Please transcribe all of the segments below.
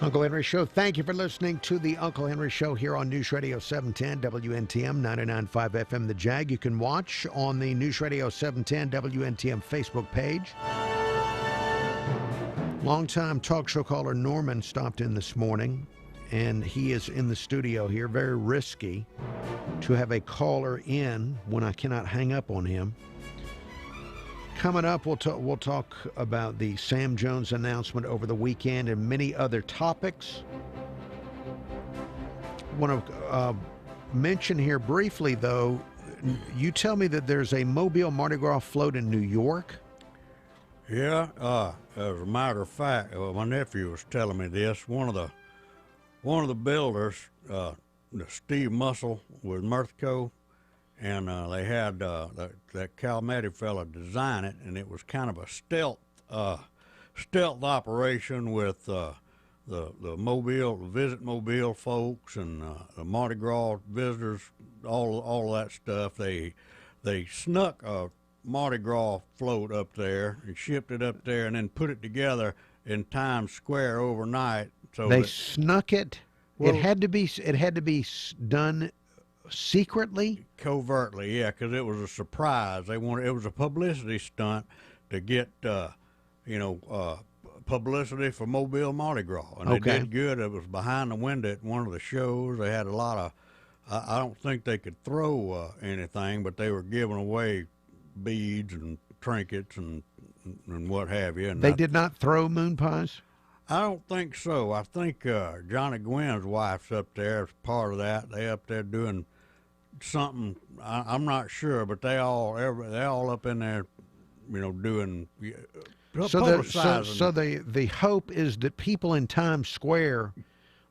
Uncle Henry Show. Thank you for listening to the Uncle Henry Show here on News Radio 710 WNTM 99.5 FM The Jag. You can watch on the News Radio 710 WNTM Facebook page. Longtime talk show caller Norman stopped in this morning, and he is in the studio here. Very risky to have a caller in when I cannot hang up on him. Coming up, we'll talk about the Sam Jones announcement over the weekend and many other topics. I want to mention here briefly, though, you tell me that there's a Mobile Mardi Gras float in New York. Yeah, as a matter of fact, my nephew was telling me this. One of the builders, Steve Muscle with Mirthco, and they had that Calmetti fella design it, and it was kind of a stealth operation with the Visit Mobile folks and the Mardi Gras visitors, all of that stuff. They snuck a Mardi Gras float up there and shipped it up there, and then put it together in Times Square overnight. So they snuck it. Well, it had to be done secretly, covertly, yeah, because it was a surprise. It was a publicity stunt to get publicity for Mobile Mardi Gras, and they did good. It was behind the window at one of the shows. They had a lot of. I don't think they could throw anything, but they were giving away beads and trinkets and what have you. And they did not throw moon pies? I don't think so. I think Johnny Gwynn's wife's up there as part of that. They up there doing something. I'm not sure, but they all up in there, doing. So the hope is that people in Times Square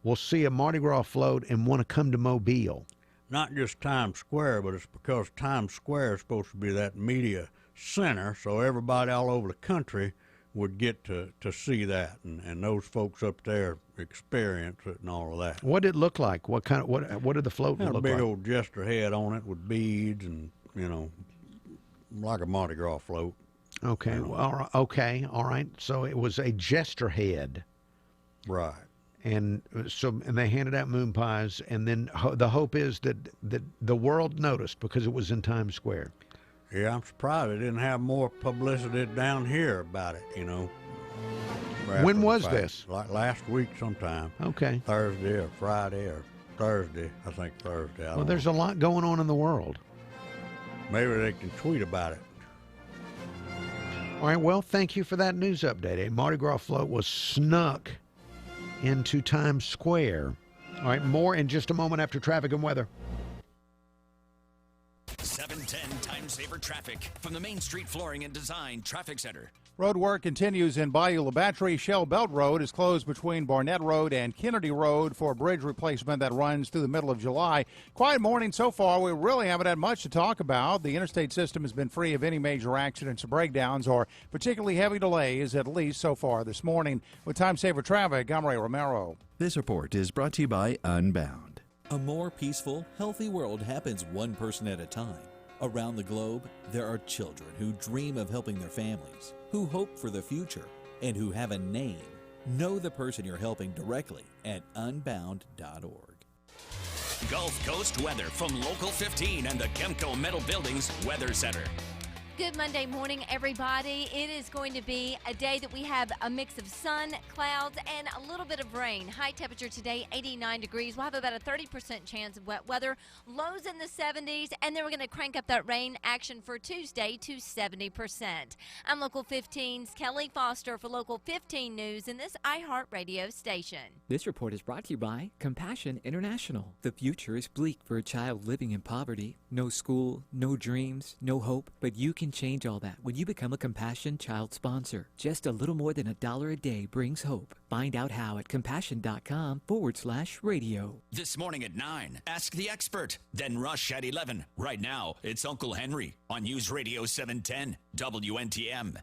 will see a Mardi Gras float and want to come to Mobile. Not just Times Square, but it's because Times Square is supposed to be that media center, so everybody all over the country would get to see that, and those folks up there experience it and all of that. What did it look like? What did the float look like? A big old jester head on it with beads and, like a Mardi Gras float. Okay, all right. So it was a jester head. Right. And they handed out moon pies, and then the hope is that the world noticed because it was in Times Square. Yeah, I'm surprised they didn't have more publicity down here about it, When was this? Like last week sometime. Okay. Thursday or Friday or Thursday. I think Thursday. Well, there's a lot going on in the world. Maybe they can tweet about it. All right, well, thank you for that news update. A Mardi Gras float was snuck into Times Square. All right, more in just a moment after traffic and weather. 710 Time Saver Traffic from the Main Street Flooring and Design Traffic Center. Road work continues in Bayou La Batterie. Shell Belt Road is closed between Barnett Road and Kennedy Road for a bridge replacement that runs through the middle of July. Quiet morning so far. We really haven't had much to talk about. The interstate system has been free of any major accidents or breakdowns or particularly heavy delays, at least so far this morning. With Time Saver Traffic, I'm Ray Romero. This report is brought to you by Unbound. A more peaceful, healthy world happens one person at a time. Around the globe, there are children who dream of helping their families, who hope for the future, and who have a name. Know the person you're helping directly at unbound.org. Gulf Coast weather from Local 15 and the Kemco Metal Buildings Weather Center. Good Monday morning, everybody. It is going to be a day that we have a mix of sun, clouds, and a little bit of rain. High temperature today, 89 degrees. We'll have about a 30% chance of wet weather. Lows in the 70s, and then we're going to crank up that rain action for Tuesday to 70%. I'm Local 15's Kelly Foster for Local 15 News in this iHeartRadio station. This report is brought to you by Compassion International. The future is bleak for a child living in poverty. No school, no dreams, no hope, but you can change all that when you become a Compassion Child sponsor. Just a little more than $1 a day brings hope. Find out how at compassion.com/radio. This morning at 9, Ask the Expert. Then Rush at 11. Right now, it's Uncle Henry on News Radio 710 WNTM.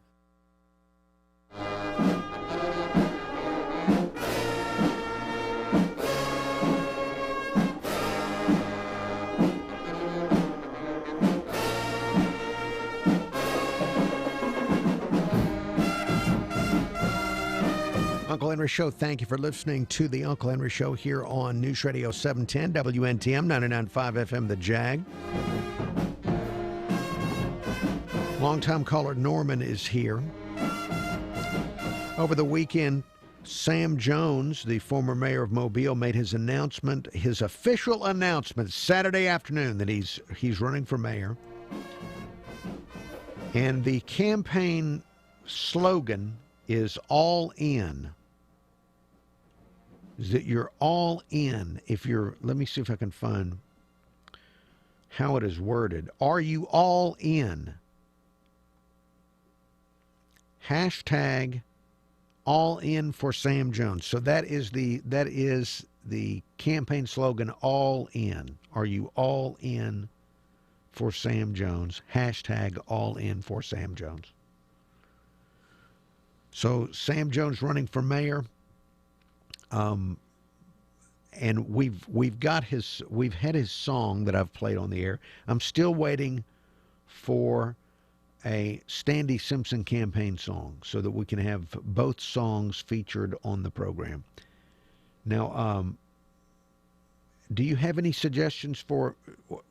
Uncle Henry Show. Thank you for listening to the Uncle Henry Show here on News Radio 710, WNTM, 99.5 FM, The Jag. Longtime caller Norman is here. Over the weekend, Sam Jones, the former mayor of Mobile, made his announcement, his official announcement, Saturday afternoon, that he's running for mayor. And the campaign slogan is all in. Is that you're all in. Let me see if I can find how it is worded. Are you all in? Hashtag all in for Sam Jones. So that is the campaign slogan, all in. Are you all in for Sam Jones? Hashtag all in for Sam Jones. So Sam Jones running for mayor, and we've had his song that I've played on the air. I'm still waiting for a Standy Simpson campaign song so that we can have both songs featured on the program. Now, do you have any suggestions for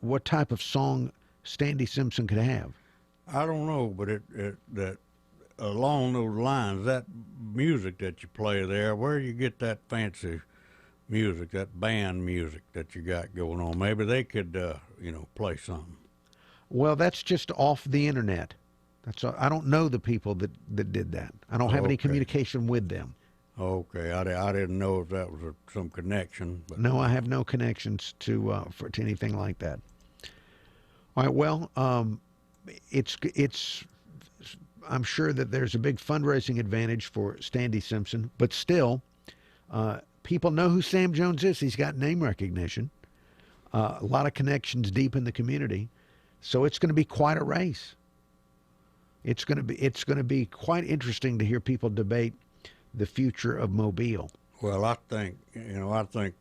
what type of song Standy Simpson could have? I don't know, but that along those lines, that music that you play there, where do you get that fancy music, that band music that you got going on? Maybe they could, play something. Well, that's just off the internet. I don't know the people that did that. I don't have any communication with them. Okay, I didn't know if that was some connection. But no, I have no connections to anything like that. All right. Well, it's. I'm sure that there's a big fundraising advantage for Standy Simpson, but still, people know who Sam Jones is. He's got name recognition, a lot of connections deep in the community, so it's going to be quite a race. It's going to be quite interesting to hear people debate the future of Mobile. Well, I think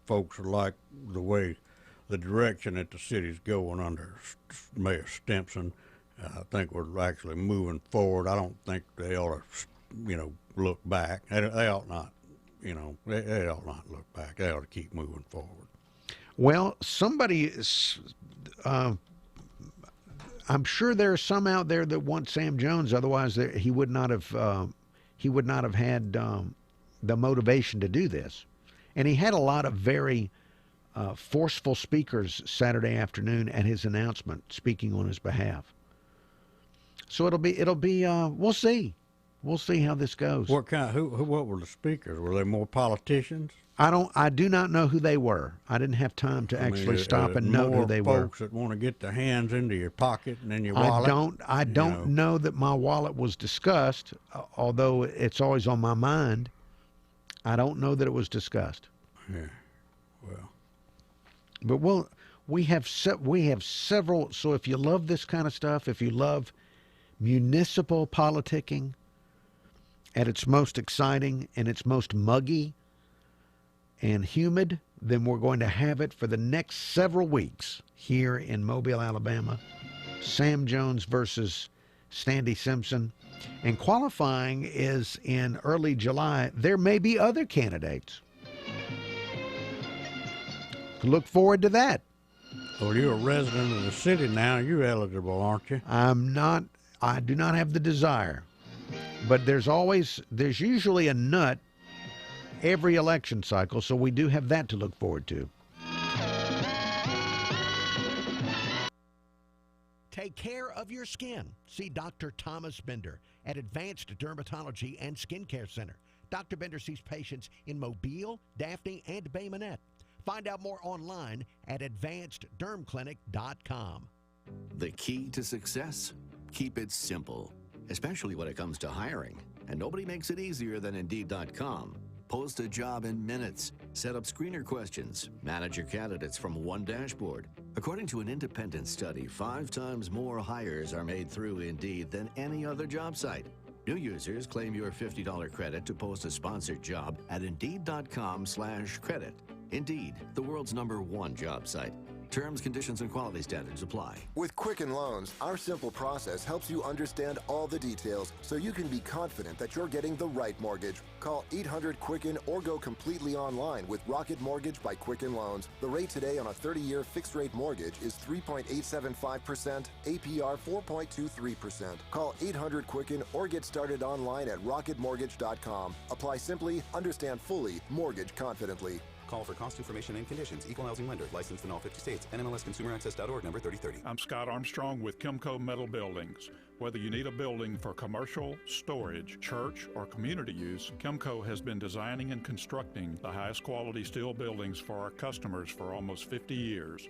folks like the direction that the city's going under Mayor Stimson. I think we're actually moving forward. I don't think they ought to, look back. They ought not, they ought not look back. They ought to keep moving forward. Well, I'm sure there are some out there that want Sam Jones. Otherwise, he would not have had the motivation to do this. And he had a lot of very forceful speakers Saturday afternoon at his announcement, speaking on his behalf. So it'll be. We'll see how this goes. What were the speakers? Were they more politicians? I do not know who they were. I didn't have time to actually stop and note who they were. More folks that want to get their hands into your pocket and in your wallet. I don't know that my wallet was discussed, although it's always on my mind. I don't know that it was discussed. Yeah. Well. But we have several. So if you love this kind of stuff, if you love municipal politicking at its most exciting and its most muggy and humid, then we're going to have it for the next several weeks here in Mobile, Alabama. Sam Jones versus Standy Simpson. And qualifying is in early July. There may be other candidates. Look forward to that. Well, you're a resident of the city now. You're eligible, aren't you? I'm not. I do not have the desire. But there's usually a nut every election cycle, so we do have that to look forward to. Take care of your skin. See Dr. Thomas Bender at Advanced Dermatology and Skincare Center. Dr. Bender sees patients in Mobile, Daphne, and Bay Minette. Find out more online at advanceddermclinic.com. The key to success? Keep it simple, especially when it comes to hiring. And nobody makes it easier than Indeed.com. Post a job in minutes. Set up screener questions. Manage your candidates from one dashboard. According to an independent study, 5 times more hires are made through Indeed than any other job site. New users claim your $50 credit to post a sponsored job at Indeed.com/credit. Indeed, the world's #1 job site. Terms, conditions, and quality standards apply. With Quicken Loans, our simple process helps you understand all the details so you can be confident that you're getting the right mortgage. Call 800-QUICKEN or go completely online with Rocket Mortgage by Quicken Loans. The rate today on a 30-year fixed-rate mortgage is 3.875%, APR 4.23%. Call 800-QUICKEN or get started online at rocketmortgage.com. Apply simply, understand fully, mortgage confidently. Call for cost information and conditions. Equal housing lender. Licensed in all 50 states. NMLSConsumerAccess.org number 3030. I'm Scott Armstrong with Kimco Metal Buildings. Whether you need a building for commercial, storage, church, or community use, Kimco has been designing and constructing the highest quality steel buildings for our customers for almost 50 years.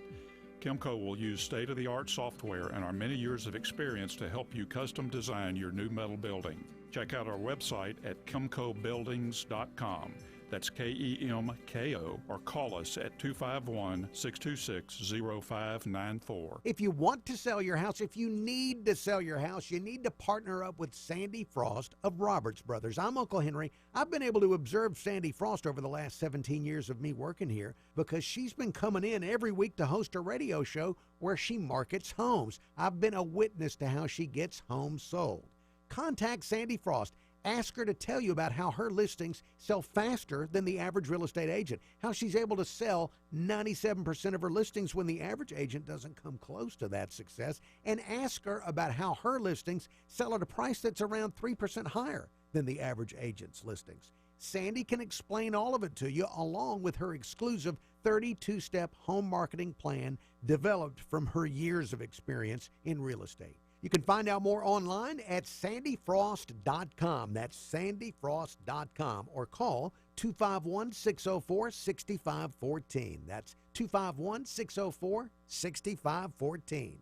Kimco will use state-of-the-art software and our many years of experience to help you custom design your new metal building. Check out our website at kimcobuildings.com. That's KEMKO, or call us at 251-626-0594. If you want to sell your house, if you need to sell your house, you need to partner up with Sandy Frost of Roberts Brothers. I'm Uncle Henry. I've been able to observe Sandy Frost over the last 17 years of me working here because she's been coming in every week to host a radio show where she markets homes. I've been a witness to how she gets homes sold. Contact Sandy Frost. Ask her to tell you about how her listings sell faster than the average real estate agent, how she's able to sell 97% of her listings when the average agent doesn't come close to that success, and ask her about how her listings sell at a price that's around 3% higher than the average agent's listings. Sandy can explain all of it to you along with her exclusive 32-step home marketing plan developed from her years of experience in real estate. You can find out more online at sandyfrost.com. That's sandyfrost.com, or call 251-604-6514. That's 251-604-6514.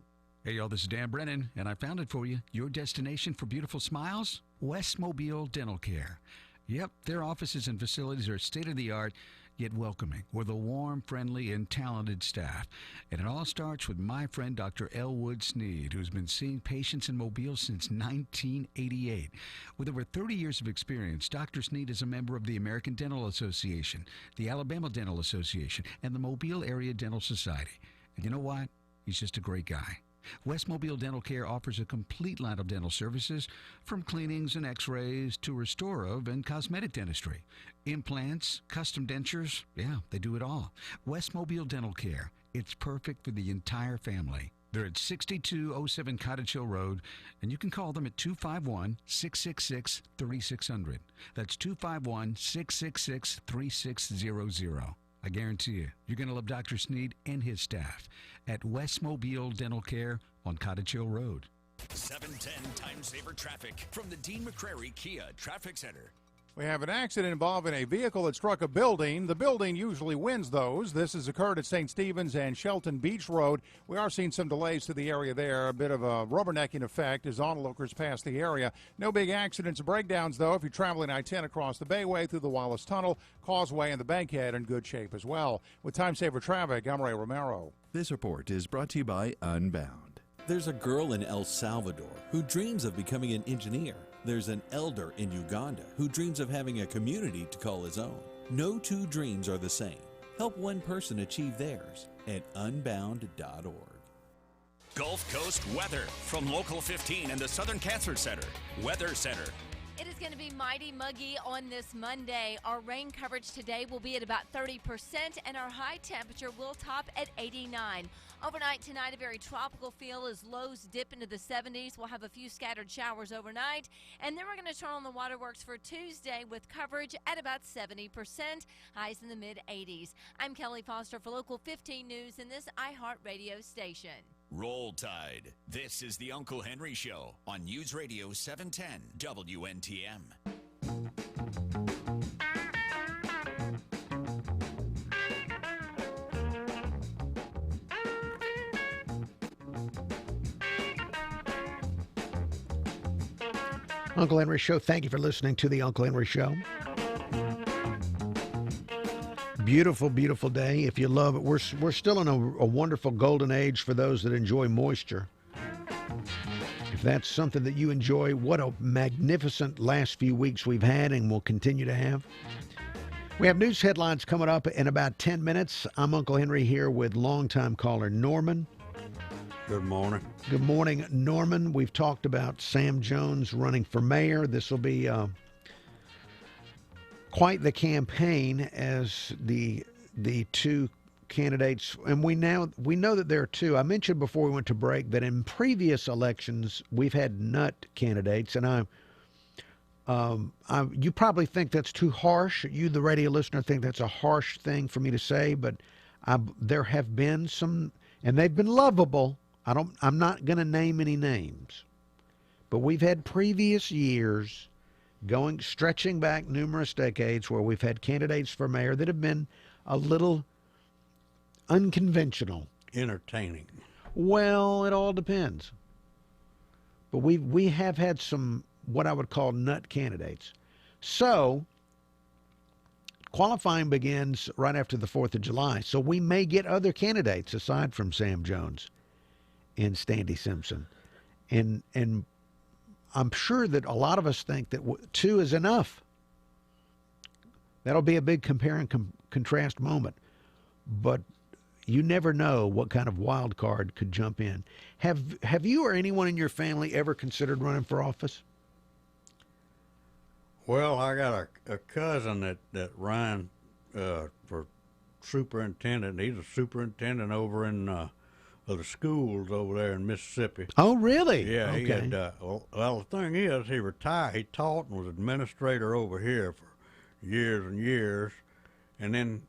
Hey, y'all, this is Dan Brennan, and I found it for you. Your destination for beautiful smiles? West Mobile Dental Care. Yep, their offices and facilities are state-of-the-art, yet welcoming, with a warm, friendly, and talented staff. And it all starts with my friend Dr. Elwood Sneed, who's been seeing patients in Mobile since 1988. With over 30 years of experience, Dr. Sneed is a member of the American Dental Association, the Alabama Dental Association, and the Mobile Area Dental Society. And you know what? He's just a great guy. West Mobile Dental Care offers a complete line of dental services, from cleanings and x-rays to restorative and cosmetic dentistry. Implants, custom dentures, yeah, they do it all. West Mobile Dental Care, it's perfect for the entire family. They're at 6207 Cottage Hill Road, and you can call them at 251-666-3600. That's 251-666-3600. I guarantee you, you're going to love Dr. Sneed and his staff at West Mobile Dental Care on Cottage Hill Road. 710 Time Saver Traffic from the Dean McCrary Kia Traffic Center. We have an accident involving a vehicle that struck a building. The building usually wins those. This has occurred at St. Stephen's and Shelton Beach Road. We are seeing some delays to the area there. A bit of a rubbernecking effect as onlookers pass the area. No big accidents or breakdowns, though. If you're traveling I-10 across the Bayway through the Wallace Tunnel, Causeway and the Bankhead in good shape as well. With Time Saver Traffic, I'm Ray Romero. This report is brought to you by Unbound. There's a girl in El Salvador who dreams of becoming an engineer. There's an elder in Uganda who dreams of having a community to call his own. No two dreams are the same. Help one person achieve theirs at unbound.org. Gulf Coast weather from Local 15 and the Southern Cancer Center. Weather Center. It is going to be mighty muggy on this Monday. Our rain coverage today will be at about 30%, and our high temperature will top at 89. Overnight tonight, a very tropical feel as lows dip into the 70s. We'll have a few scattered showers overnight, and then we're going to turn on the waterworks for Tuesday with coverage at about 70%, highs in the mid-80s. I'm Kelly Foster for Local 15 News in this iHeartRadio station. Roll Tide. This is the Uncle Henry Show on News Radio 710 WNTM. Uncle Henry Show. Thank you for listening to the Uncle Henry Show. Beautiful, beautiful day. If you love it, we're still in a wonderful golden age for those that enjoy moisture. If that's something that you enjoy, what a magnificent last few weeks we've had and will continue to have. We have news headlines coming up in about 10 minutes. I'm Uncle Henry here with longtime caller Norman. Good morning. Good morning, Norman. We've talked about Sam Jones running for mayor. This will be quite the campaign as the two candidates, and we know that there are two. I mentioned before we went to break that in previous elections we've had nut candidates, and you probably think that's too harsh. You, the radio listener, think that's a harsh thing for me to say, but there have been some, and they've been lovable. I'm not going to name any names, but we've had previous years stretching back numerous decades where we've had candidates for mayor that have been a little unconventional. Entertaining. Well, it all depends. But we have had some what I would call nut candidates. So qualifying begins right after the 4th of July. So we may get other candidates aside from Sam Jones and Standy Simpson. And I'm sure that a lot of us think that 2 is enough. That'll be a big compare and contrast moment. But you never know what kind of wild card could jump in. Have you or anyone in your family ever considered running for office? Well, I got a cousin that ran for superintendent. He's a superintendent over in of the schools over there in Mississippi. Oh, really? Yeah. Okay. He had, well, the thing is, he retired. He taught and was administrator over here for years and years, and then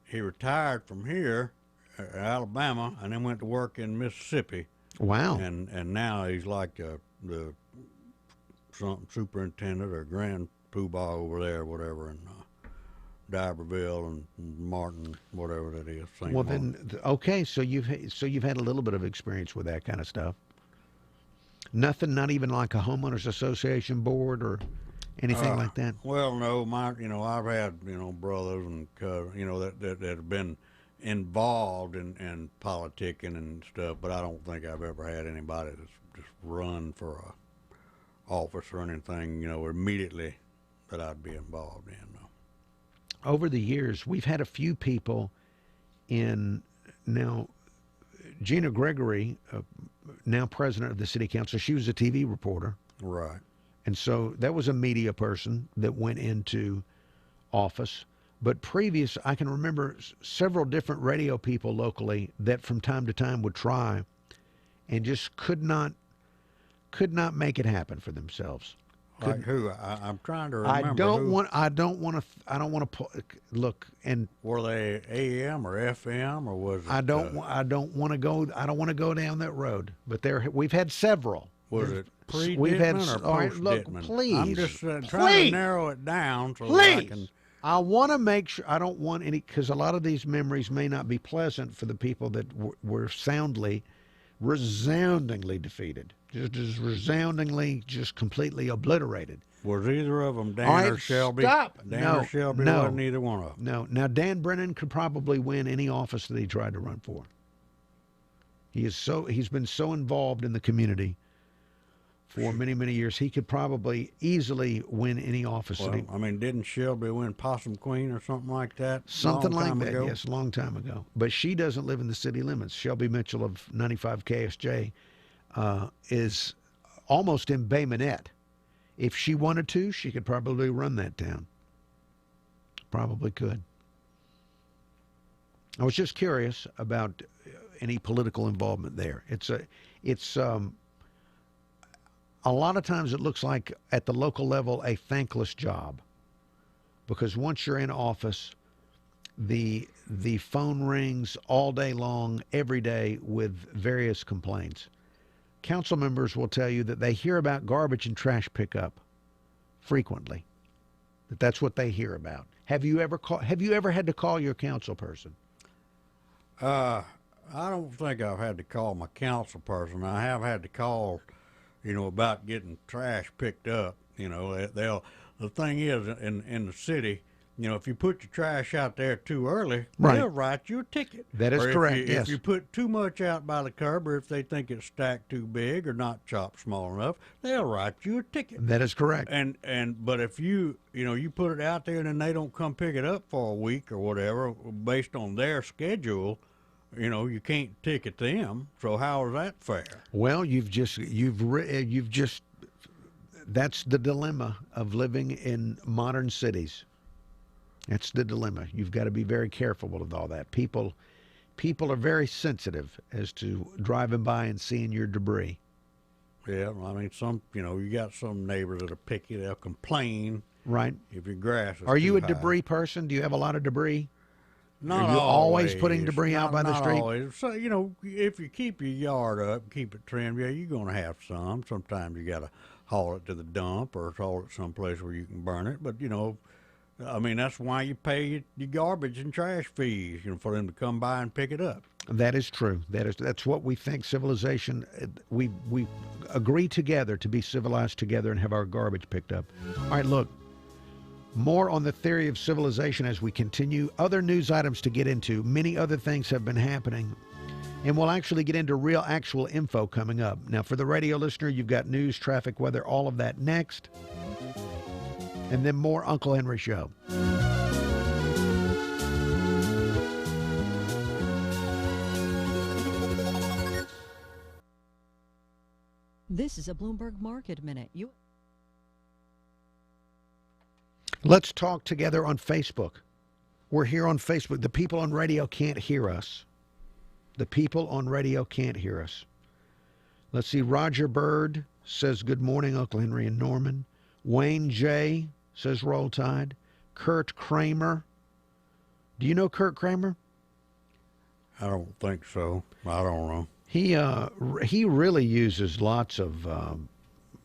he retired from here, Alabama, and then went to work in Mississippi. Wow. And now he's like the superintendent or grand poobah over there, whatever, in D'Iberville and Martin, whatever that is. Well, then, okay, so you've had a little bit of experience with that kind of stuff. Nothing, not even like a homeowners association board or anything like that. Well, no, I've had brothers and cousins, that have been involved in politicking and stuff, but I don't think I've ever had anybody that's just run for a office or anything, immediately that I'd be involved in. No. Over the years, we've had a few people now, Gina Gregory, now president of the city council, she was a TV reporter. Right. And so that was a media person that went into office. But I can remember several different radio people locally that from time to time would try and just could not make it happen for themselves. Like who? I'm trying to remember. I don't want to look and. Were they AM or FM or was it? I don't want to go down that road. But we've had several. Was it pre-Dittman or post-Dittman? Please, I'm just trying to narrow it down so that I can. I want to make sure I don't want any, because a lot of these memories may not be pleasant for the people that were resoundingly defeated. Just resoundingly, just completely obliterated. Was either of them Dan or Shelby? Stop. Dan or Shelby wasn't either one of them. No. Now, Dan Brennan could probably win any office that he tried to run for. He's been so involved in the community for many, many years. He could probably easily win any office. Well, didn't Shelby win Possum Queen or something like that? Something like that, yes, a long time ago. But she doesn't live in the city limits. Shelby Mitchell of 95 KSJ is almost in Bay Minette. If she wanted to, she could probably run that town. Probably could. I was just curious about any political involvement there. It's a lot of times it looks like at the local level a thankless job, because once you're in office, the phone rings all day long, every day, with various complaints. Council members will tell you that they hear about garbage and trash pickup frequently. That's what they hear about. Have you ever had to call your council person? I don't think I've had to call my council person. I have had to call, about getting trash picked up. The thing is, in the city, you know, if you put your trash out there too early, Right. they'll write you a ticket. That is Or correct, If yes. you put too much out by the curb, or if they think it's stacked too big or not chopped small enough, they'll write you a ticket. That is correct. But if you put it out there and then they don't come pick it up for a week or whatever, based on their schedule, you can't ticket them. So how is that fair? Well, that's the dilemma of living in modern cities. That's the dilemma. You've got to be very careful with all that. People are very sensitive as to driving by and seeing your debris. Yeah, I mean, you got some neighbors that are picky. They'll complain. Right. If your grass is Are you too a high. debris person? Do you have a lot of debris? Not Are you always always putting debris out by the Not street? always. So, if you keep your yard up, keep it trimmed, yeah, you're going to have some. Sometimes you got to haul it to the dump or haul it someplace where you can burn it. But, I mean, that's why you pay your garbage and trash fees, for them to come by and pick it up. That is true. That's what we think civilization. We agree together to be civilized together and have our garbage picked up. All right, look. More on the theory of civilization as we continue. Other news items to get into. Many other things have been happening. And we'll actually get into real, actual info coming up. Now, for the radio listener, you've got news, traffic, weather, all of that next. And then more Uncle Henry Show. This is a Bloomberg Market Minute. Let's talk together on Facebook. We're here on Facebook. The people on radio can't hear us. The people on radio can't hear us. Let's see. Roger Bird says, good morning, Uncle Henry and Norman. Wayne J. says, roll tide. Kurt Kramer. Do you know Kurt Kramer? I don't think so. I don't know. He really uses lots of,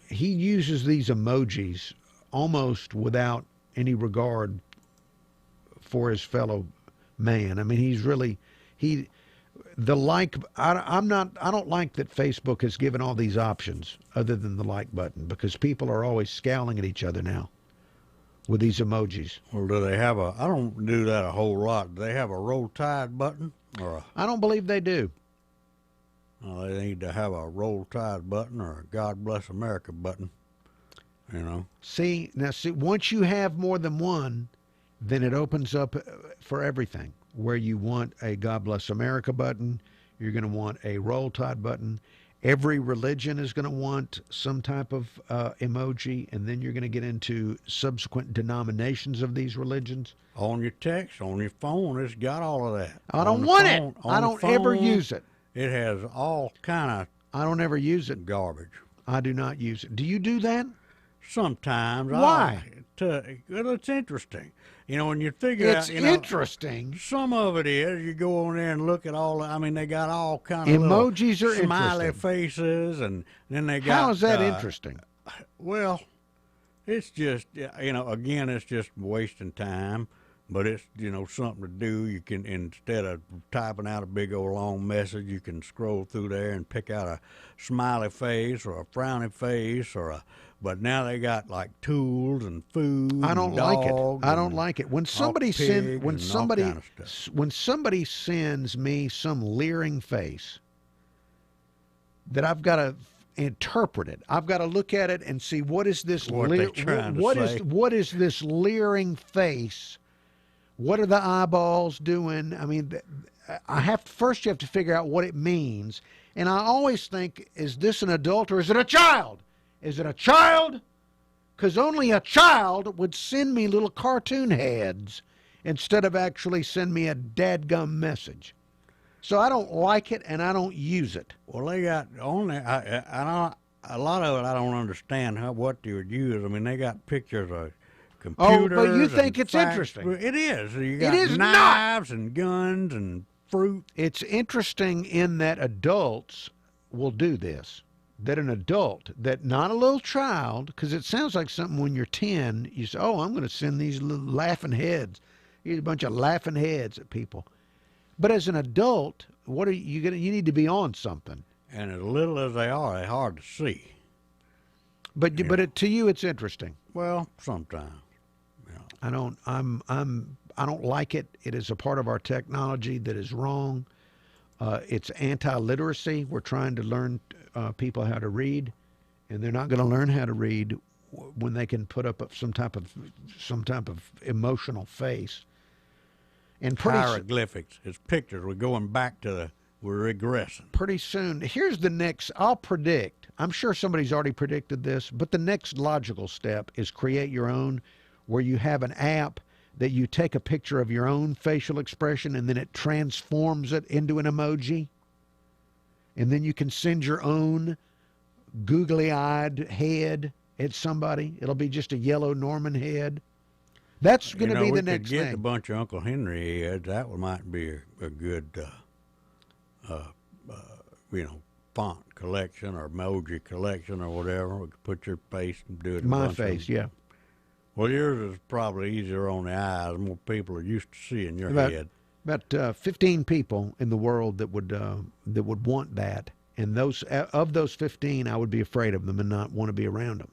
he uses these emojis almost without any regard for his fellow man. I mean, he's really, I don't like that Facebook has given all these options other than the like button, because people are always scowling at each other now with these emojis. Well, do they have I don't do that a whole lot. Do they have a roll tide button? I don't believe they do. They need to have a roll tide button or a God Bless America button, See, once you have more than one, then it opens up for everything. Where you want a God Bless America button, you're going to want a roll tide button. Every religion is going to want some type of emoji, and then you're going to get into subsequent denominations of these religions. On your text, on your phone, it's got all of that. I don't want it. I don't ever use it. It has all kind of. I don't ever use it. Garbage. I do not use it. Do you do that? Sometimes. Why? Well, it's interesting. When you figure it's out. Interesting. Some of it is. You go on there and look at all. I mean, they got all kind of emojis are smiley interesting. Faces, and then they got. How is that interesting? Well, it's just again, it's just wasting time. But it's, something to do. You can, instead of typing out a big old long message, you can scroll through there and pick out a smiley face or a frowny face but now they got like tools and food. I don't like it. I don't like it. When somebody when somebody sends me some leering face that I've got to interpret it. I've got to look at it and see what is this what is this leering face? What are the eyeballs doing? I mean, first you have to figure out what it means. And I always think, is this an adult or is it a child? Is it a child? Because only a child would send me little cartoon heads instead of actually send me a dadgum message. So I don't like it and I don't use it. Well, they got only, a lot of it I don't understand what they would use. I mean, they got pictures of computers. Oh, but you think it's interesting. It is. You got it is knives and guns and fruit. It's interesting in that adults will do this. That an adult, that not a little child, because it sounds like something when you're 10, you say, oh, I'm going to send these little laughing heads. Here's a bunch of laughing heads at people. But as an adult, what are you going to, you need to be on something. And as little as they are, they're hard to see. But to you, it's interesting. Well, sometimes. I don't like it. It is a part of our technology that is wrong. It's anti-literacy. We're trying to learn people how to read, and they're not going to learn how to read when they can put up some type of emotional face. And hieroglyphics. It's pictures. We're going back to we're regressing. Pretty soon, here's the next. I'll predict. I'm sure somebody's already predicted this, but the next logical step is create your own, where you have an app that you take a picture of your own facial expression and then it transforms it into an emoji. And then you can send your own googly-eyed head at somebody. It'll be just a yellow Norman head. That's going to be the next thing. Get a bunch of Uncle Henry heads. That might be a good, font collection or emoji collection or whatever. We could put your face and do it. My face, yeah. Well, yours is probably easier on the eyes. More people are used to seeing your head. About 15 people in the world that would want that, and of those 15, I would be afraid of them and not want to be around them.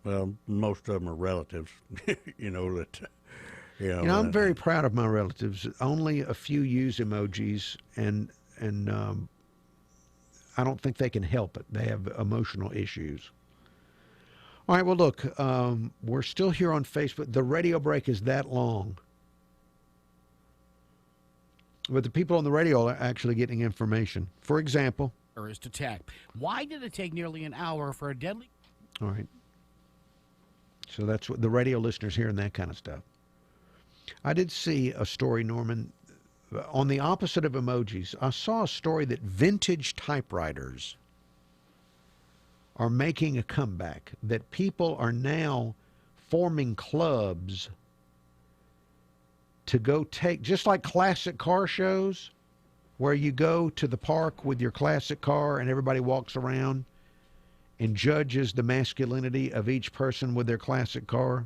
Well, most of them are relatives, I'm very proud of my relatives. Only a few use emojis, and I don't think they can help it. They have emotional issues. All right, well, look, we're still here on Facebook. The radio break is that long. But the people on the radio are actually getting information. For example, terrorist attack. Why did it take nearly an hour for a deadly... All right. So that's what the radio listeners hearing that kind of stuff. I did see a story, Norman, on the opposite of emojis. I saw a story that vintage typewriters are making a comeback, that people are now forming clubs to go take, just like classic car shows, where you go to the park with your classic car and everybody walks around and judges the masculinity of each person with their classic car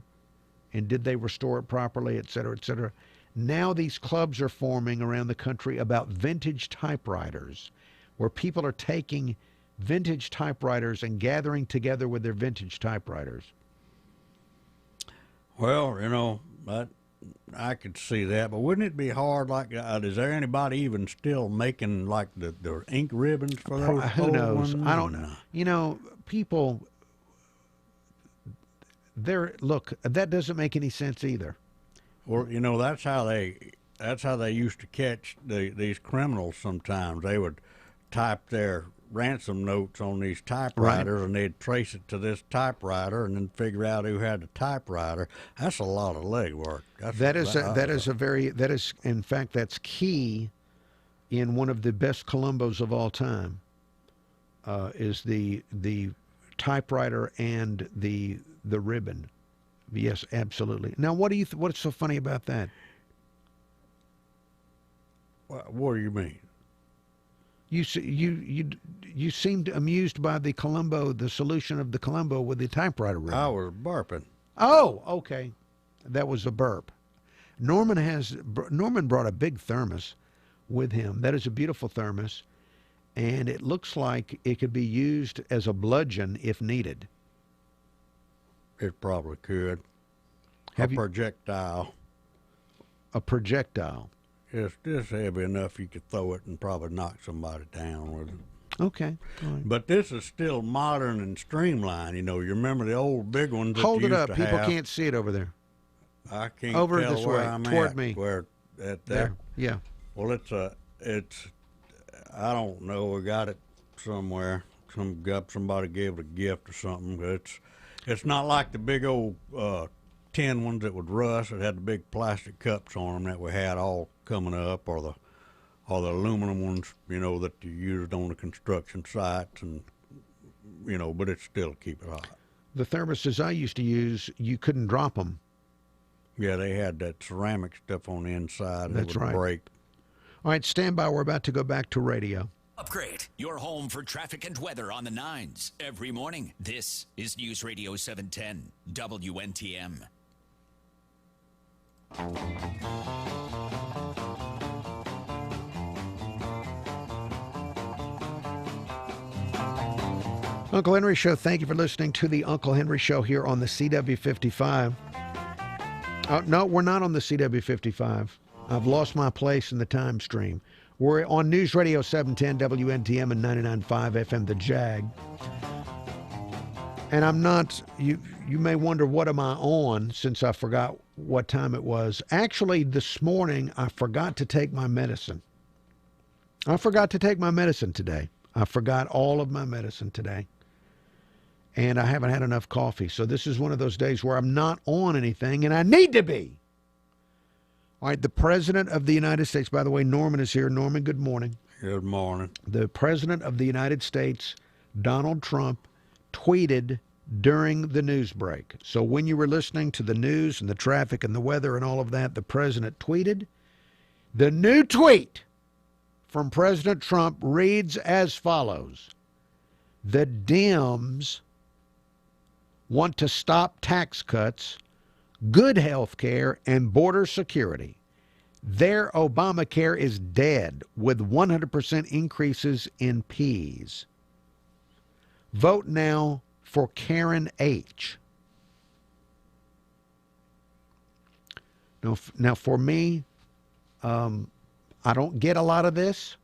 and did they restore it properly, et cetera, et cetera. Now these clubs are forming around the country about vintage typewriters, where people are taking vintage typewriters and gathering together with their vintage typewriters. Well, I could see that, but wouldn't it be hard? Like, is there anybody even still making like the ink ribbons for those? Who knows? Ones? I don't know. People. Look, that doesn't make any sense either. Well, that's how they used to catch these criminals. Sometimes they would type their ransom notes on these typewriters, right, and they'd trace it to this typewriter and then figure out who had the typewriter. That's a lot of legwork. In fact, that's key in one of the best Columbos of all time, is the typewriter and the ribbon. Yes, absolutely. Now, what's so funny about that? What do you mean? You seemed amused by the solution of the Columbo with the typewriter ribbon. I was burping. Oh, okay. That was a burp. Norman brought a big thermos with him. That is a beautiful thermos, and it looks like it could be used as a bludgeon if needed. It probably could. Projectile. A projectile. It's just heavy enough you could throw it and probably knock somebody down with it. Okay. All right. But this is still modern and streamlined. You remember the old big ones that Hold you it used up. to People have. can't see it over there. I can't over tell this where way, I'm toward at, me. Where at there? Yeah. Well, it's. I don't know. We got it somewhere. Somebody gave it a gift or something. But it's not like the big old tin ones that would rust. It had the big plastic cups on them that we had all coming up, or the aluminum ones, that you used on the construction sites, and but it still keep it hot. The thermoses I used to use, you couldn't drop them. Yeah, they had that ceramic stuff on the inside. And That's it would right. break. All right, stand by. We're about to go back to radio. Upgrade, your home for traffic and weather on the 9s every morning. This is News Radio 710 WNTM. Uncle Henry Show, thank you for listening to the Uncle Henry Show here on the CW55. No, we're not on the CW55. I've lost my place in the time stream. We're on News Radio 710 WNTM and 99.5 FM The Jag. And I'm not, you may wonder, what am I on, since I forgot what time it was. Actually, this morning, I forgot to take my medicine. I forgot to take my medicine today. I forgot all of my medicine today. And I haven't had enough coffee. So this is one of those days where I'm not on anything, and I need to be. All right, the President of the United States, by the way, Norman is here. Norman, good morning. Good morning. The President of the United States, Donald Trump, tweeted during the news break. So when you were listening to the news and the traffic and the weather and all of that, the President tweeted. The new tweet from President Trump reads as follows. The Dems want to stop tax cuts, good health care, and border security. Their Obamacare is dead with 100% increases in Ps. Vote now for Karen H. Now for me, I don't get a lot of this.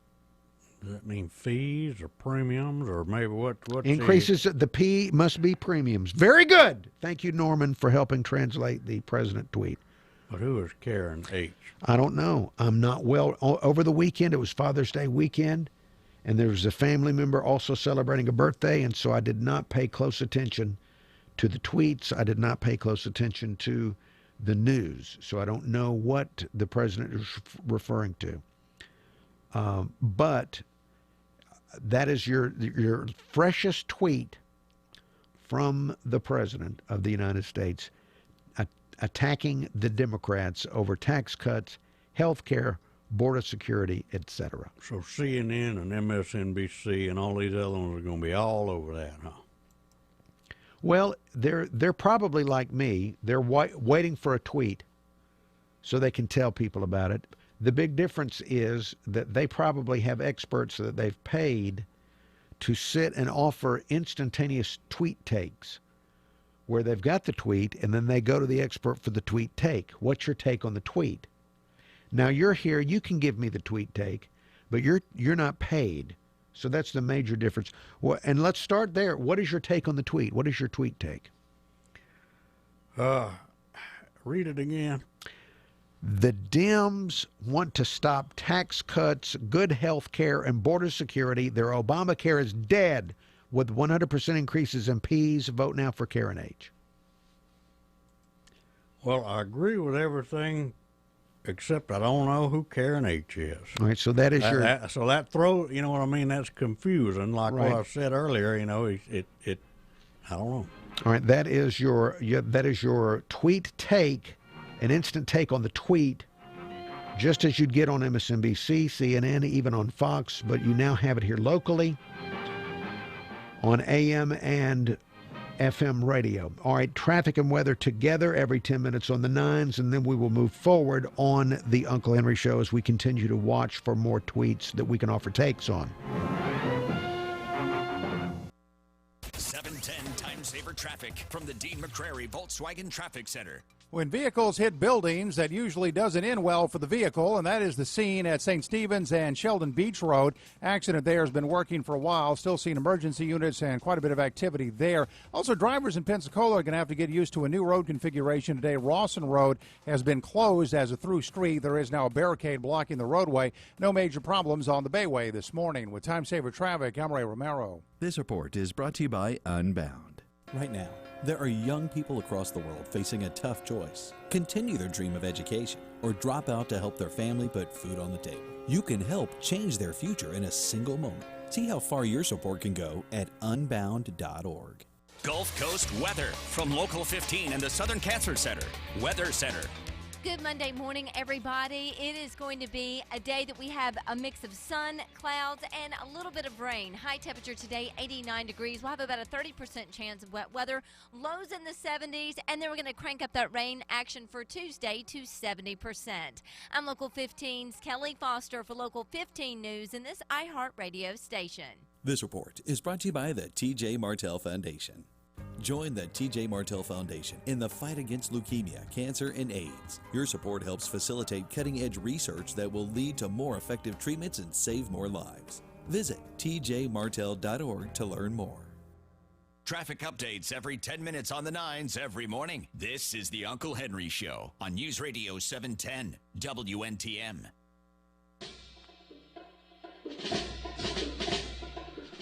Does that mean fees or premiums or maybe what? Increases, the P must be premiums. Very good. Thank you, Norman, for helping translate the President tweet. But who is Karen H? I don't know. I'm not well. Over the weekend, it was Father's Day weekend, and there was a family member also celebrating a birthday, and so I did not pay close attention to the tweets. I did not pay close attention to the news, so I don't know what the President is referring to. But that is your freshest tweet from the President of the United States, attacking the Democrats over tax cuts, health care, border security, etc. So CNN and MSNBC and all these other ones are going to be all over that, huh? Well, they're probably like me. They're waiting for a tweet so they can tell people about it. The big difference is that they probably have experts that they've paid to sit and offer instantaneous tweet takes where they've got the tweet and then they go to the expert for the tweet take. What's your take on the tweet? Now you're here, you can give me the tweet take, but you're not paid. So that's the major difference. Well, and let's start there. What is your take on the tweet? What is your tweet take? Read it again. The Dems want to stop tax cuts, good health care, and border security. Their Obamacare is dead with 100% increases in Ps. Vote now for Karen H. Well, I agree with everything except I don't know who Karen H is. All right, so that is so that throws, you know what I mean? That's confusing. Like right. what I said earlier, you know, it I don't know. All right, that is your tweet take. An instant take on the tweet, just as you'd get on MSNBC, CNN, even on Fox, but you now have it here locally on AM and FM radio. All right, traffic and weather together every 10 minutes on the 9s, and then we will move forward on the Uncle Henry Show as we continue to watch for more tweets that we can offer takes on. 710 Time Saver Traffic from the Dean McCrary Volkswagen Traffic Center. When vehicles hit buildings, that usually doesn't end well for the vehicle, and that is the scene at St. Stephen's and Sheldon Beach Road. Accident there has been working for a while. Still seeing emergency units and quite a bit of activity there. Also, drivers in Pensacola are going to have to get used to a new road configuration today. Rawson Road has been closed as a through street. There is now a barricade blocking the roadway. No major problems on the Bayway this morning. With Time Saver Traffic, I'm Ray Romero. This report is brought to you by Unbound. Right now, there are young people across the world facing a tough choice. Continue their dream of education or drop out to help their family put food on the table. You can help change their future in a single moment. See how far your support can go at unbound.org. Gulf Coast weather from Local 15 and the Southern Cancer Center. Weather Center. Good Monday morning, everybody. It is going to be a day that we have a mix of sun, clouds, and a little bit of rain. High temperature today, 89 degrees. We'll have about a 30% chance of wet weather. Lows in the 70s, and then we're going to crank up that rain action for Tuesday to 70%. I'm Local 15's Kelly Foster for Local 15 News in this iHeartRadio station. This report is brought to you by the T.J. Martell Foundation. Join the TJ Martell Foundation in the fight against leukemia, cancer, and AIDS. Your support helps facilitate cutting-edge research that will lead to more effective treatments and save more lives. Visit tjmartell.org to learn more. Traffic updates every 10 minutes on the 9s every morning. This is the Uncle Henry Show on News Radio 710 WNTM.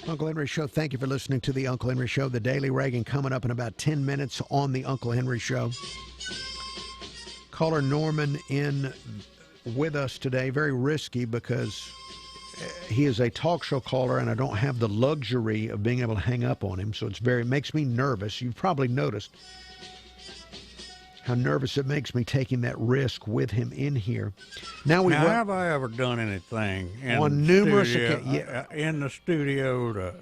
Uncle Henry Show, thank you for listening to the Uncle Henry Show. The Daily Reagan coming up in about 10 minutes on the Uncle Henry Show. Caller Norman in with us today. Very risky because he is a talk show caller and I don't have the luxury of being able to hang up on him. So it makes me nervous. You've probably noticed how nervous it makes me taking that risk with him in here. Now have I ever done anything in on numerous occasions in the studio?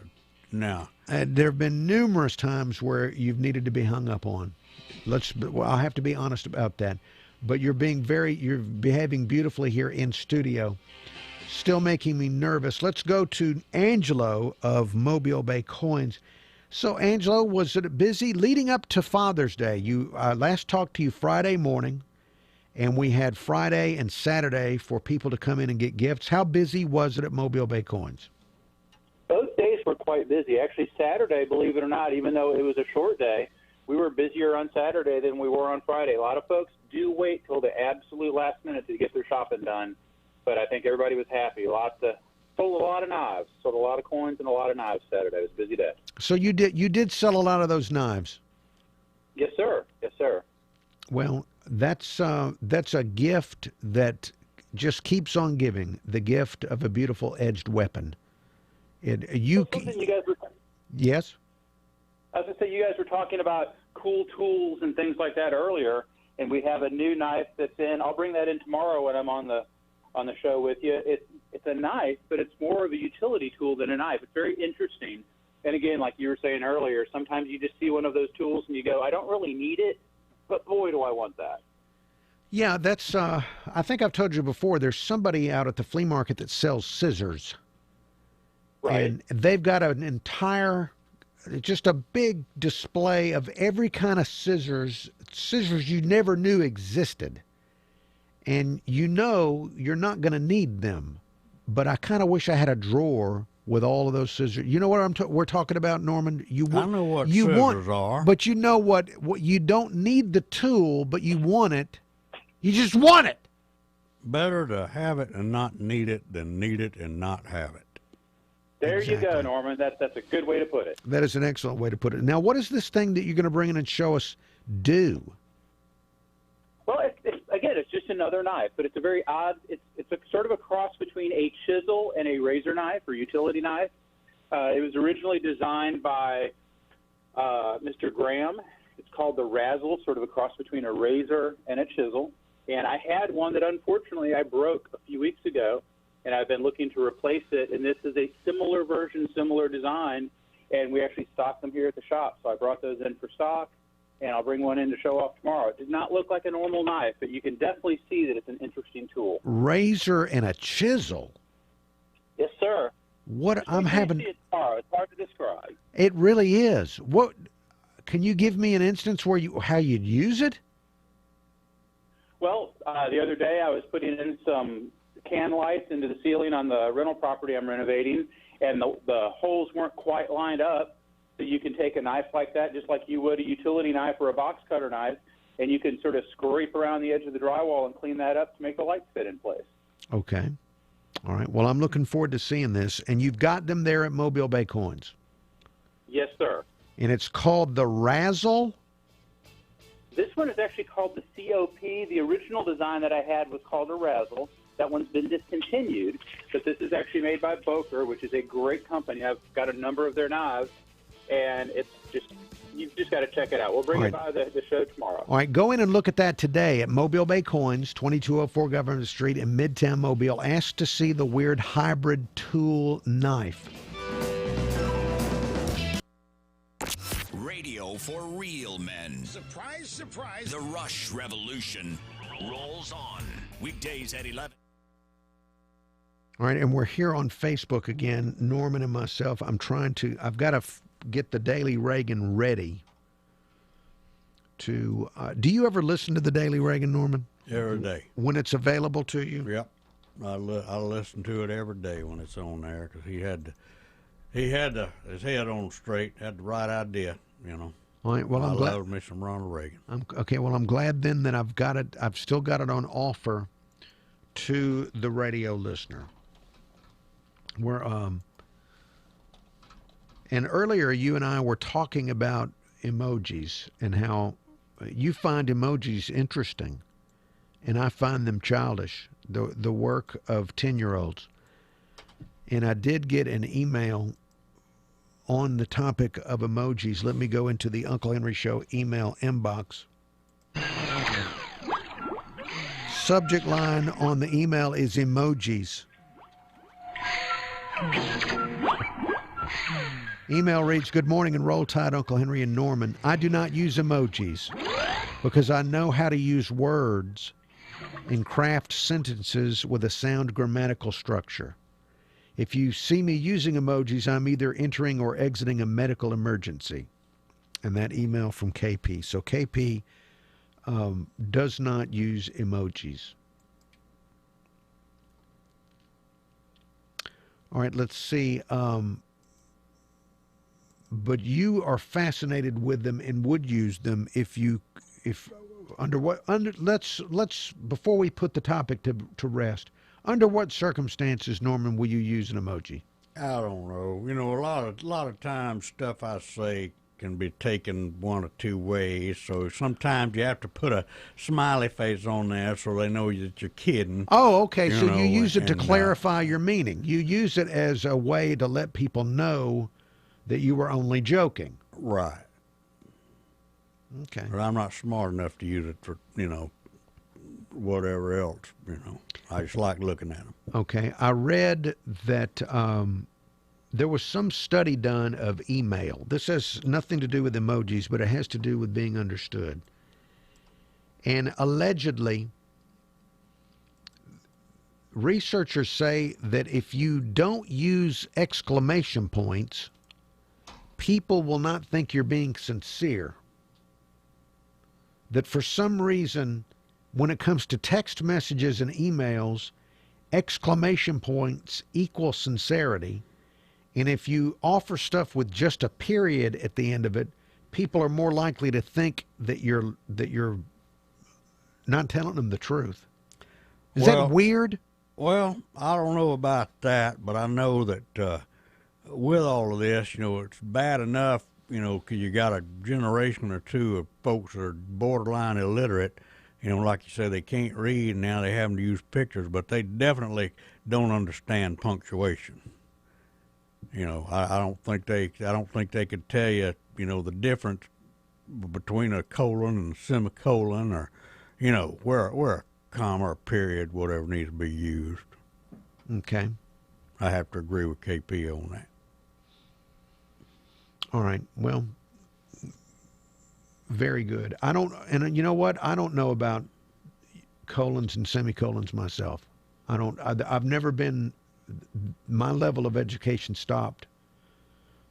No. There have been numerous times where you've needed to be hung up on. I'll have to be honest about that. But you're behaving beautifully here in studio. Still making me nervous. Let's go to Angelo of Mobile Bay Coins. So, Angelo, was it busy leading up to Father's Day? You last talked to you Friday morning, and we had Friday and Saturday for people to come in and get gifts. How busy was it at Mobile Bay Coins? Both days were quite busy. Actually, Saturday, believe it or not, even though it was a short day, we were busier on Saturday than we were on Friday. A lot of folks do wait till the absolute last minute to get their shopping done, but I think everybody was happy. Sold a lot of knives, sold a lot of coins and a lot of knives Saturday. It was a busy day. So you did sell a lot of those knives? Yes, sir. Yes, sir. Well, that's a gift that just keeps on giving. The gift of a beautiful edged weapon. You guys were, yes? I was going to say, you guys were talking about cool tools and things like that earlier, and we have a new knife that's in. I'll bring that in tomorrow when I'm on the show with you. It's a knife, but it's more of a utility tool than a knife. It's very interesting. And again, like you were saying earlier, sometimes you just see one of those tools and you go, I don't really need it, but boy, do I want that. Yeah, that's, I think I've told you before, there's somebody out at the flea market that sells scissors. Right. And they've got an entire, just a big display of every kind of scissors you never knew existed. And you know you're not going to need them. But I kind of wish I had a drawer with all of those scissors. You know what we're talking about, Norman? I know what scissors are. But you know what? You don't need the tool, but you want it. You just want it. Better to have it and not need it than need it and not have it. There you go, Norman. That's a good way to put it. That is an excellent way to put it. Now, what is this thing that you're going to bring in and show us do? Well, it's just another knife, but it's a very odd, it's a sort of a cross between a chisel and a razor knife or utility knife. It was originally designed by Mr. Graham. It's called the Razzle, sort of a cross between a razor and a chisel. And I had one that unfortunately I broke a few weeks ago, and I've been looking to replace it. And this is a similar version, similar design, and we actually stock them here at the shop. So I brought those in for stock, and I'll bring one in to show off tomorrow. It does not look like a normal knife, but you can definitely see that it's an interesting tool. Razor and a chisel? Yes, sir. What I'm having. See it tomorrow. It's hard to describe. It really is. What? Can you give me an instance where how you'd use it? Well, the other day I was putting in some can lights into the ceiling on the rental property I'm renovating, and the holes weren't quite lined up. So you can take a knife like that, just like you would a utility knife or a box cutter knife, and you can sort of scrape around the edge of the drywall and clean that up to make the lights fit in place. Okay. All right. Well, I'm looking forward to seeing this. And you've got them there at Mobile Bay Coins. Yes, sir. And it's called the Razzle? This one is actually called the COP. The original design that I had was called a Razzle. That one's been discontinued, but this is actually made by Boker, which is a great company. I've got a number of their knives, and it's just, you've just got to check it out. We'll bring it by the show tomorrow. All right, go in and look at that today at Mobile Bay Coins, 2204 Government Street in Midtown Mobile. Ask to see the weird hybrid tool knife. Radio for real men. Surprise, surprise. The Rush Revolution rolls on. Weekdays at 11. All right, and we're here on Facebook again, Norman and myself. I've got to get the Daily Reagan ready to. Do you ever listen to the Daily Reagan, Norman? Every day. When it's available to you? Yep. I listen to it every day when it's on there because he had his head on straight, had the right idea, you know. All right, well, I'm glad. I love me some Ronald Reagan. Okay, well, I'm glad then that I've got it. I've still got it on offer to the radio listener. And earlier you and I were talking about emojis and how you find emojis interesting, and I find them childish. The work of 10-year-olds. And I did get an email on the topic of emojis. Let me go into the Uncle Henry Show email inbox. Subject line on the email is emojis. Email reads, "Good morning and roll tide, Uncle Henry and Norman. I do not use emojis because I know how to use words and craft sentences with a sound grammatical structure. If you see me using emojis, I'm either entering or exiting a medical emergency." And that email from KP. So KP does not use emojis. All right, let's see. But you are fascinated with them and would use them let's before we put the topic to rest, under what circumstances, Norman, will you use an emoji? I don't know. You know, a lot of times stuff I say can be taken one or two ways. So sometimes you have to put a smiley face on there so they know that you're kidding. Oh, okay. So you use it to clarify your meaning. You use it as a way to let people know that you were only joking. Right. Okay. But I'm not smart enough to use it for, whatever else, I just like looking at them. Okay. I read that there was some study done of email. This has nothing to do with emojis, but it has to do with being understood. And allegedly, researchers say that if you don't use exclamation points, people will not think you're being sincere. That for some reason, when it comes to text messages and emails, exclamation points equal sincerity. And if you offer stuff with just a period at the end of it, people are more likely to think that you're not telling them the truth. Is that weird? Well, I don't know about that, but I know that with all of this, it's bad enough, because you got a generation or two of folks that are borderline illiterate. Like you said, they can't read, and now they're having to use pictures, but they definitely don't understand punctuation. I don't think they could tell you, the difference between a colon and a semicolon, or, where a comma or period, whatever needs to be used. Okay. I have to agree with KP on that. All right. Well, very good. And you know what? I don't know about colons and semicolons myself. I've never been, my level of education stopped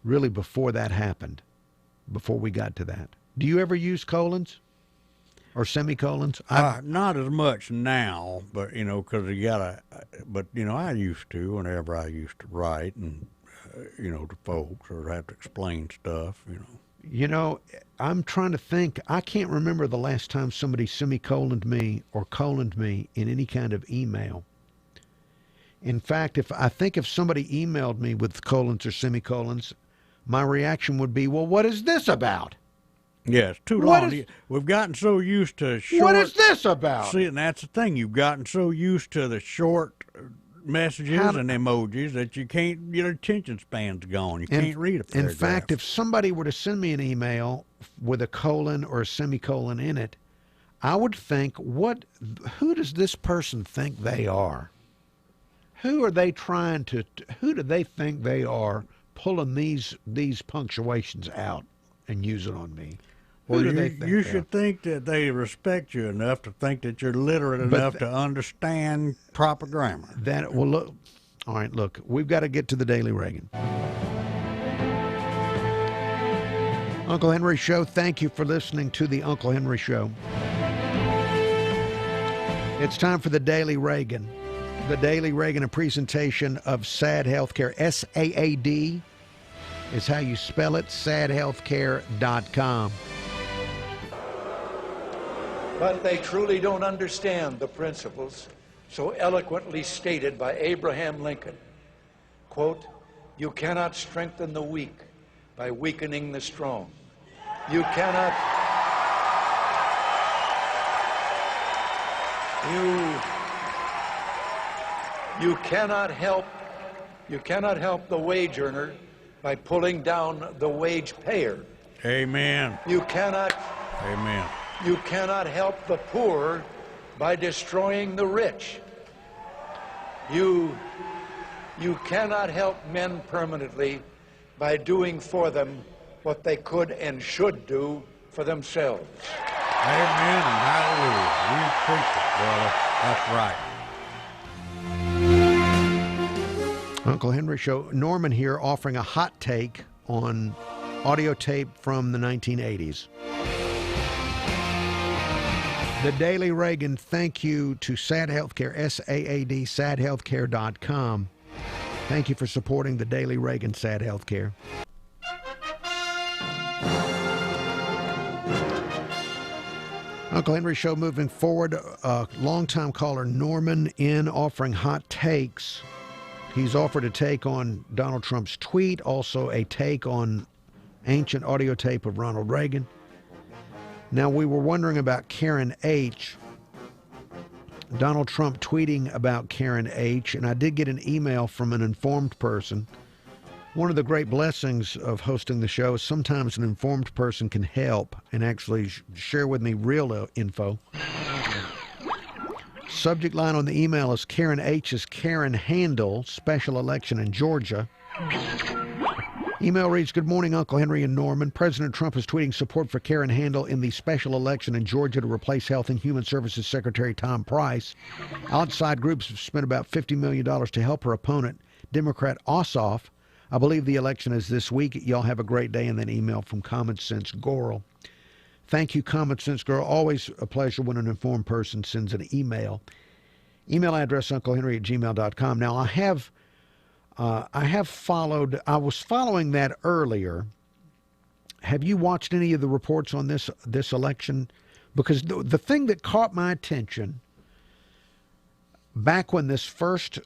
really before that happened, before we got to that. Do you ever use colons or semicolons? Not as much now, but, because I used to whenever I used to write and, to folks or have to explain stuff, I'm trying to think. I can't remember the last time somebody semicoloned me or coloned me in any kind of email. In fact, if somebody emailed me with colons or semicolons, my reaction would be, well, what is this about? Yeah, it's too long. We've gotten so used to short. What is this about? See, and that's the thing. You've gotten so used to the short messages and emojis that you can't, your attention span's gone. You can't read a paragraph. In fact, if somebody were to send me an email with a colon or a semicolon in it, I would think, who does this person think they are? Who do they think they are pulling these punctuations out and use it on me? Well, you should think that they respect you enough to think that you're literate enough to understand proper grammar. All right, look, we've got to get to the Daily Reagan. Uncle Henry Show, thank you for listening to the Uncle Henry Show. It's time for the Daily Reagan. The Daily Reagan, a presentation of SAD Healthcare. SAAD is how you spell it, sadhealthcare.com. But they truly don't understand the principles so eloquently stated by Abraham Lincoln. Quote, "You cannot strengthen the weak by weakening the strong. You cannot help the wage earner by pulling down the wage payer. Amen. You cannot Amen. You cannot help the poor by destroying the rich. You cannot help men permanently by doing for them what they could and should do for themselves." Amen and hallelujah. You preach it, brother. That's right. Uncle Henry Show. Norman here offering a hot take on audio tape from the 1980s. The Daily Reagan, thank you to SAD Healthcare, SAAD, sadhealthcare.com. Thank you for supporting the Daily Reagan, SAD Healthcare. Uncle Henry Show moving forward. Longtime caller Norman in offering hot takes. He's offered a take on Donald Trump's tweet, also a take on ancient audio tape of Ronald Reagan. Now, we were wondering about Karen H. Donald Trump tweeting about Karen H. And I did get an email from an informed person. One of the great blessings of hosting the show is sometimes an informed person can help and actually share with me real info. Subject line on the email is Karen H's Karen Handel, special election in Georgia. Email reads, "Good morning, Uncle Henry and Norman. President Trump is tweeting support for Karen Handel in the special election in Georgia to replace Health and Human Services Secretary Tom Price. Outside groups have spent about $50 million to help her opponent, Democrat Ossoff. I believe the election is this week. Y'all have a great day." And then email from Common Sense Goral. Thank you, Common Sense Girl. Always a pleasure when an informed person sends an email. Email address, unclehenry@gmail.com. Now, I was following that earlier. Have you watched any of the reports on this election? Because the thing that caught my attention back when this first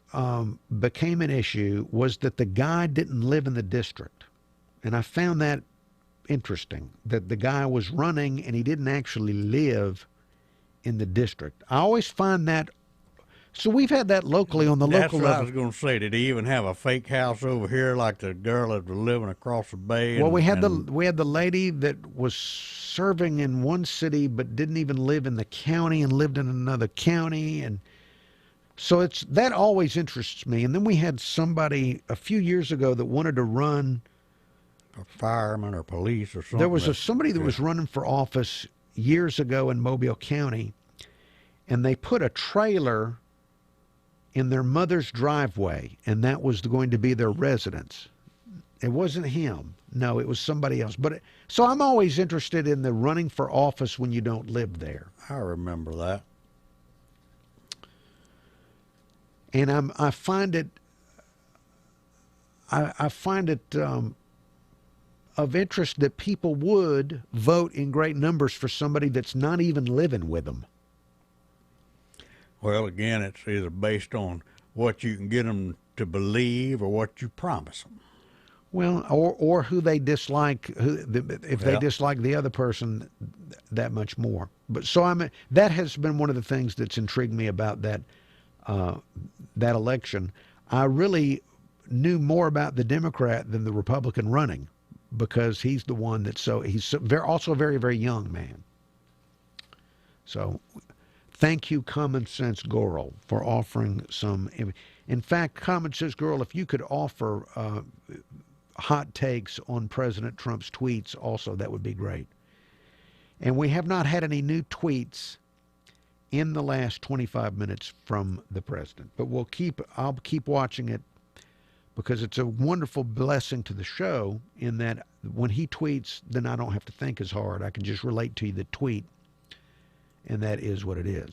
became an issue was that the guy didn't live in the district. And I found that interesting, that the guy was running and he didn't actually live in the district. I always find that. So we've had that locally on the local level. That's what I was going to say. Did he even have a fake house over here like the girl that was living across the bay? Well, we had the lady that was serving in one city but didn't even live in the county and lived in another county, and so that always interests me. And then we had somebody a few years ago that wanted to run a fireman or police or something. There was somebody that was running for office years ago in Mobile County, and they put a trailer in their mother's driveway, and that was going to be their residence. It wasn't him. No, it was somebody else. So I'm always interested in the running for office when you don't live there. I remember that. And I find it of interest that people would vote in great numbers for somebody that's not even living with them. Well, again, it's either based on what you can get them to believe or what you promise them. Well, or who they dislike, if they dislike the other person that much more. But so that has been one of the things that's intrigued me about that election. I really knew more about the Democrat than the Republican running, because he's the one he's also a very, very young man. So thank you, Common Sense Girl, for offering some. In fact, Common Sense Girl, if you could offer hot takes on President Trump's tweets also, that would be great. And we have not had any new tweets in the last 25 minutes from the president, but I'll keep watching it. because it's a wonderful blessing to the show in that when he tweets, then I don't have to think as hard. I can just relate to the tweet, and that is what it is.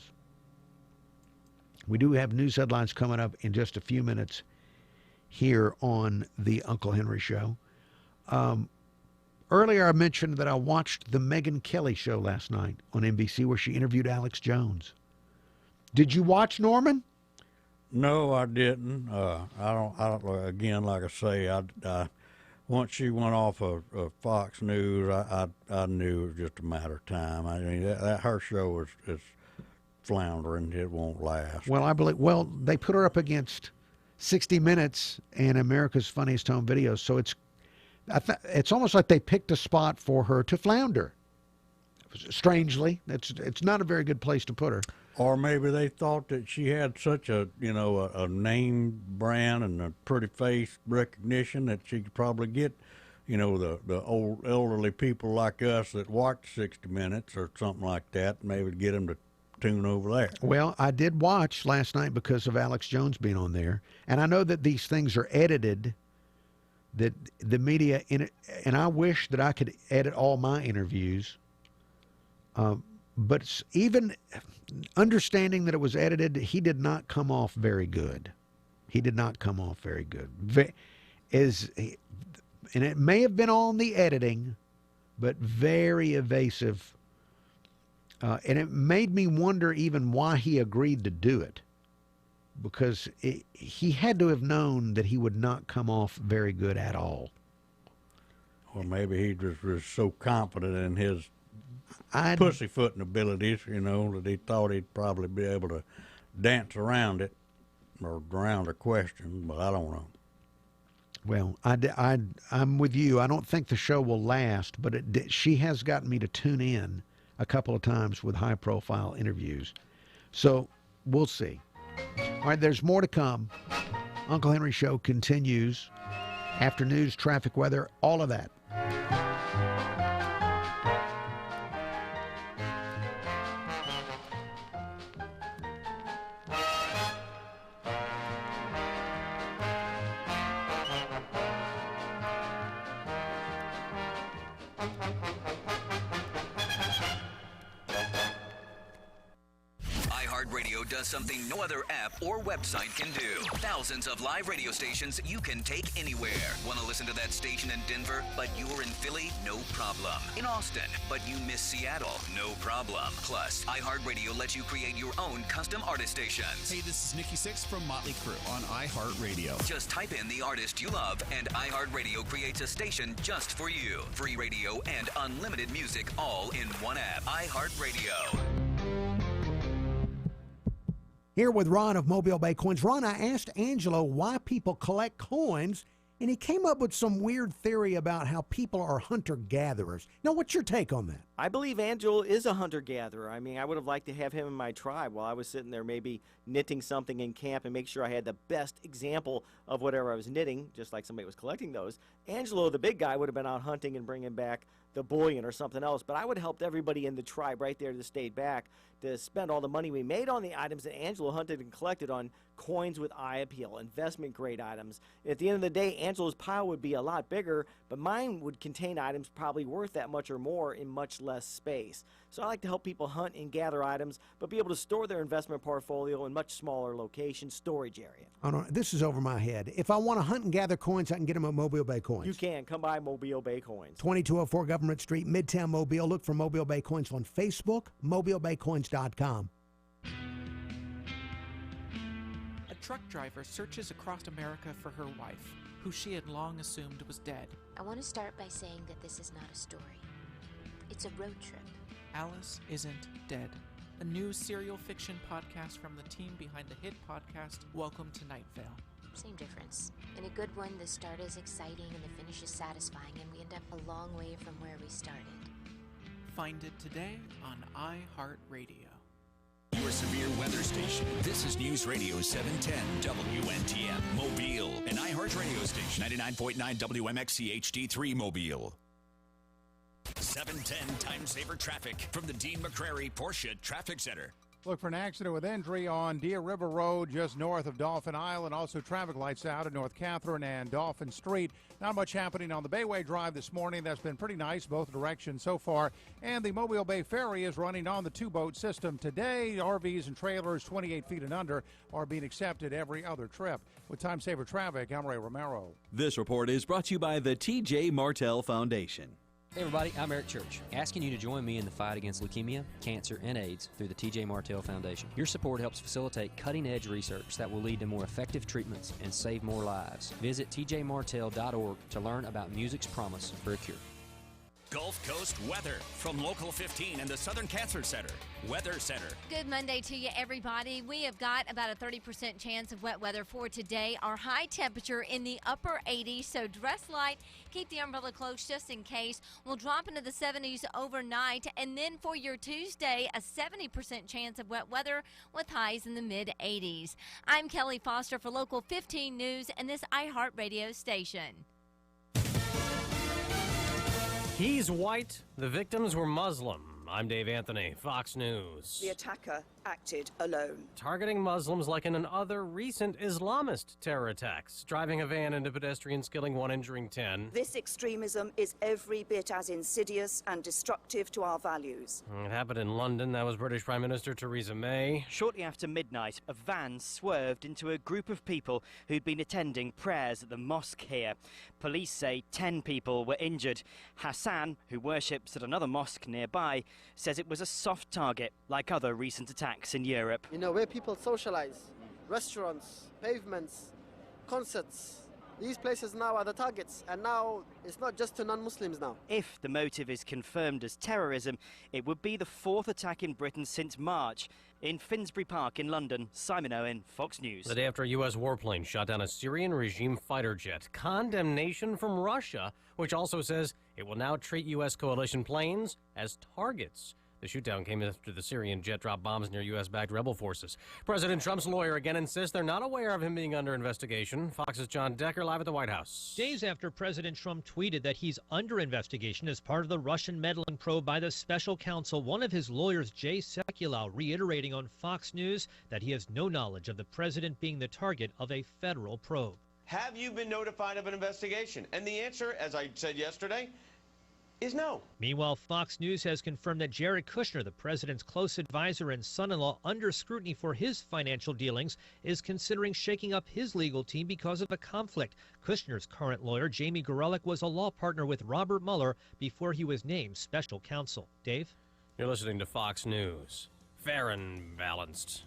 We do have news headlines coming up in just a few minutes here on the Uncle Henry Show. Earlier I mentioned that I watched the Megyn Kelly show last night on NBC where she interviewed Alex Jones. Did you watch, Norman? No, I didn't. I don't. Again, like I say, I once she went off of Fox News, I knew it was just a matter of time. I mean, that her show is floundering. It won't last. Well, they put her up against 60 Minutes and America's Funniest Home Videos, so it's almost like they picked a spot for her to flounder. Strangely, it's not a very good place to put her. Or maybe they thought that she had such a name brand and a pretty face recognition that she could probably get, the old elderly people like us that watch 60 Minutes or something like that, maybe get them to tune over there. Well, I did watch last night because of Alex Jones being on there, and I know that these things are edited, that the media in it, and I wish that I could edit all my interviews. But even understanding that it was edited, he did not come off very good. He did not come off very good. And it may have been on the editing, but very evasive. And it made me wonder even why he agreed to do it. Because he had to have known that he would not come off very good at all. Or maybe he just was so confident in his pussyfooting abilities, that he thought he'd probably be able to dance around it or around a question, but I don't know. Well, I'm with you. I don't think the show will last, but she has gotten me to tune in a couple of times with high-profile interviews. So we'll see. All right, there's more to come. Uncle Henry Show continues. After news, traffic, weather, all of that. iHeartRadio does something no other app or website can do. Thousands of live radio stations you can take anywhere. Want to listen to that station in Denver, but you're in Philly? No problem. In Austin, but you miss Seattle? No problem. Plus, iHeartRadio lets you create your own custom artist stations. Hey, this is Nikki Sixx from Motley Crue on iHeartRadio. Just type in the artist you love, and iHeartRadio creates a station just for you. Free radio and unlimited music all in one app. iHeartRadio. Here with Ron of Mobile Bay Coins. Ron, I asked Angelo why people collect coins, and he came up with some weird theory about how people are hunter-gatherers. Now, what's your take on that? I believe Angelo is a hunter-gatherer. I mean, I would have liked to have him in my tribe while I was sitting there maybe knitting something in camp and make sure I had the best example of whatever I was knitting, just like somebody was collecting those. Angelo, the big guy, would have been out hunting and bringing back the bullion or something else, but I would have helped everybody in the tribe right there that stayed back to spend all the money we made on the items that Angelo hunted and collected on coins with eye appeal, investment-grade items. At the end of the day, Angelo's pile would be a lot bigger, but mine would contain items probably worth that much or more in much less space. So I like to help people hunt and gather items, but be able to store their investment portfolio in much smaller location storage area. Oh, no, this is over my head. If I want to hunt and gather coins, I can get them at Mobile Bay Coins. You can. Come by Mobile Bay Coins. 2204 Government Street, Midtown Mobile. Look for Mobile Bay Coins on Facebook, mobilebaycoins.com. A truck driver searches across America for her wife, who she had long assumed was dead. I want to start by saying that this is not a story. It's a road trip. Alice Isn't Dead, a new serial fiction podcast from the team behind the hit podcast Welcome to Night Vale. Same difference. In a good one, the start is exciting and the finish is satisfying, and we end up a long way from where we started. Find it today on iHeartRadio. Your severe weather station. This is News Radio 710 WNTM Mobile, an iHeart radio station. 99.9 WMXC HD3 Mobile. 710 Time Saver Traffic from the Dean McCrary Porsche Traffic Center. Look for an accident with injury on Deer River Road just north of Dolphin Island. Also traffic lights out at North Catherine and Dolphin Street. Not much happening on the Bayway Drive this morning. That's been pretty nice both directions so far. And the Mobile Bay Ferry is running on the two-boat system today. RVs and trailers 28 feet and under are being accepted every other trip. With Time Saver Traffic, I'm Ray Romero. This report is brought to you by the T.J. Martell Foundation. Hey everybody, I'm Eric Church, asking you to join me in the fight against leukemia, cancer, and AIDS through the T.J. Martell Foundation. Your support helps facilitate cutting-edge research that will lead to more effective treatments and save more lives. Visit tjmartell.org to learn about music's promise for a cure. Gulf Coast weather from Local 15 and the Southern Cancer Center. Weather Center. Good Monday to you, everybody. We have got about a 30% chance of wet weather for today. Our high temperature in the upper 80s, so dress light. Keep the umbrella close just in case. We'll drop into the 70s overnight. And then for your Tuesday, a 70% chance of wet weather with highs in the mid-80s. I'm Kelly Foster for Local 15 News and this iHeartRadio station. He's white. The victims were Muslim. I'm Dave Anthony, Fox News. The attacker acted alone. Targeting Muslims like in other recent Islamist terror attacks, driving a van into pedestrians, killing one, injuring 10. This extremism is every bit as insidious and destructive to our values. It happened in London. That was British Prime Minister Theresa May. Shortly after midnight, a van swerved into a group of people who'd been attending prayers at the mosque here. Police say 10 people were injured. Hassan, who worships at another mosque nearby, says it was a soft target, like other recent attacks in Europe. You know, where people socialize, restaurants, pavements, concerts, these places now are the targets, and now it's not just to non-Muslims now. If the motive is confirmed as terrorism, it would be the fourth attack in Britain since March. In Finsbury Park in London, Simon Owen, Fox News. The day after a U.S. warplane shot down a Syrian regime fighter jet. Condemnation from Russia, which also says it will now treat U.S. coalition planes as targets. The shootdown came after the Syrian jet dropped bombs near U.S.-backed rebel forces. President Trump's lawyer again insists they're not aware of him being under investigation. Fox's John Decker live at the White House. Days after President Trump tweeted that he's under investigation as part of the Russian meddling probe by the special counsel, one of his lawyers, Jay Sekulow, reiterating on Fox News that he has no knowledge of the president being the target of a federal probe. Have you been notified of an investigation? And the answer, as I said yesterday, is no. Meanwhile, Fox News has confirmed that Jared Kushner, the president's close advisor and son-in-law under scrutiny for his financial dealings, is considering shaking up his legal team because of a conflict. Kushner's current lawyer, Jamie Gorelick, was a law partner with Robert Mueller before he was named special counsel. Dave? You're listening to Fox News. Fair and balanced.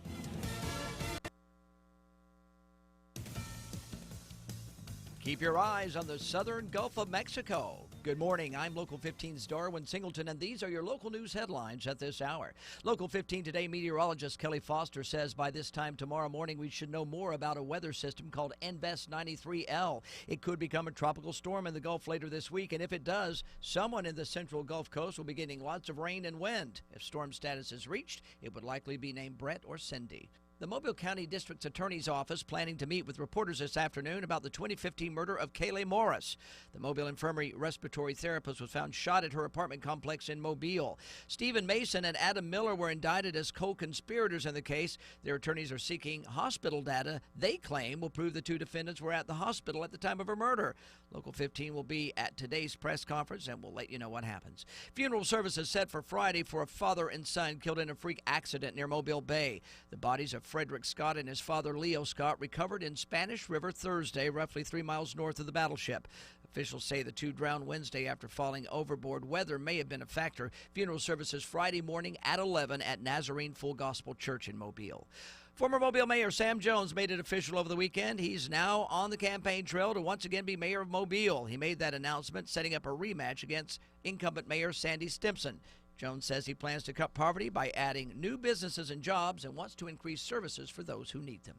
Keep your eyes on the southern Gulf of Mexico. Good morning. I'm Local 15's Darwin Singleton, and these are your local news headlines at this hour. Local 15 Today meteorologist Kelly Foster says by this time tomorrow morning we should know more about a weather system called NBES 93L. It could become a tropical storm in the Gulf later this week, and if it does, someone in the central Gulf Coast will be getting lots of rain and wind. If storm status is reached, it would likely be named Brett or Cindy. The Mobile County District Attorney's Office planning to meet with reporters this afternoon about the 2015 murder of Kaylee Morris. The Mobile Infirmary respiratory therapist was found shot at her apartment complex in Mobile. Stephen Mason and Adam Miller were indicted as co-conspirators in the case. Their attorneys are seeking hospital data they claim will prove the two defendants were at the hospital at the time of her murder. Local 15 will be at today's press conference, and we'll let you know what happens. Funeral services set for Friday for a father and son killed in a freak accident near Mobile Bay. The bodies of Frederick Scott and his father Leo Scott recovered in Spanish River Thursday, roughly 3 miles north of the battleship. Officials say the two drowned Wednesday after falling overboard. Weather may have been a factor. Funeral services Friday morning at 11 at Nazarene Full Gospel Church in Mobile. Former Mobile Mayor Sam Jones made it official over the weekend. He's now on the campaign trail to once again be mayor of Mobile. He made that announcement, setting up a rematch against incumbent Mayor Sandy Stimpson. Jones says he plans to cut poverty by adding new businesses and jobs and wants to increase services for those who need them.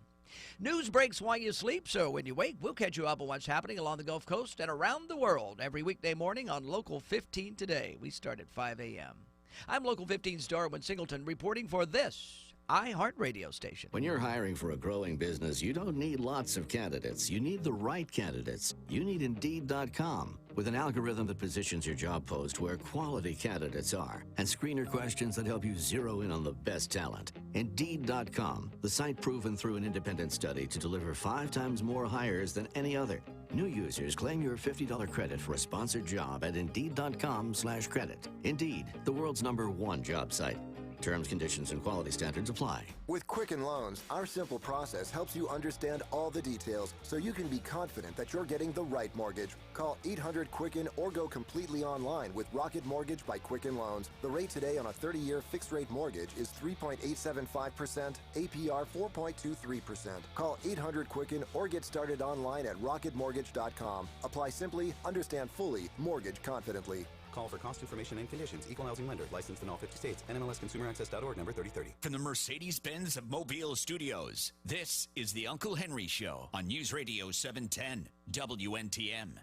News breaks while you sleep, so when you wake, we'll catch you up on what's happening along the Gulf Coast and around the world every weekday morning on Local 15 Today. We start at 5 a.m. I'm Local 15's Darwin Singleton reporting for this iHeart Radio Station. When you're hiring for a growing business, you don't need lots of candidates. You need the right candidates. You need Indeed.com. With an algorithm that positions your job post where quality candidates are and screener questions that help you zero in on the best talent. Indeed.com, the site proven through an independent study to deliver 5 times more hires than any other. New users claim your $50 credit for a sponsored job at Indeed.com/credit. Indeed, the world's #1 job site. Terms, conditions, and quality standards apply. With Quicken Loans, our simple process helps you understand all the details so you can be confident that you're getting the right mortgage. Call 800-QUICKEN or go completely online with Rocket Mortgage by Quicken Loans. The rate today on a 30-year fixed-rate mortgage is 3.875%, APR 4.23%. Call 800-QUICKEN or get started online at rocketmortgage.com. Apply simply, understand fully, mortgage confidently. Call for cost information and conditions. Equal housing lender. Licensed in all 50 states. NMLSConsumerAccess.org number 3030. From the Mercedes-Benz of Mobile Studios, this is the Uncle Henry Show on News Radio 710 WNTM.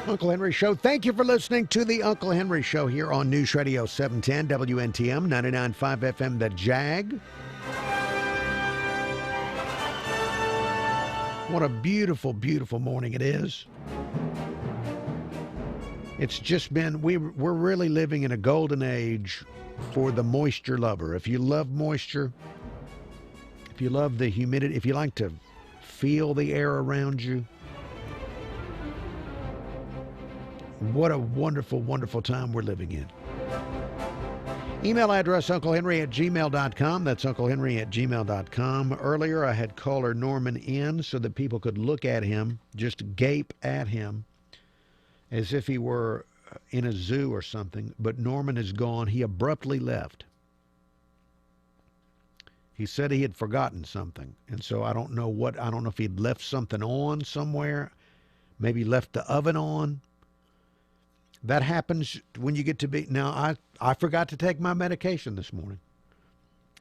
Uncle Henry Show. Thank you for listening to the Uncle Henry Show here on News Radio 710 WNTM 99.5 FM The Jag. What a beautiful, beautiful morning it is. It's just been, we're really living in a golden age for the moisture lover. If you love moisture, if you love the humidity, if you like to feel the air around you, what a wonderful, wonderful time we're living in. Email address, unclehenry@gmail.com. That's unclehenry@gmail.com. Earlier, I had caller Norman in so that people could look at him, just gape at him, as if he were in a zoo or something. But Norman is gone. He abruptly left. He said he had forgotten something. And so I don't know if he'd left something on somewhere, maybe left the oven on. That happens when you get to be... Now, I forgot to take my medication this morning.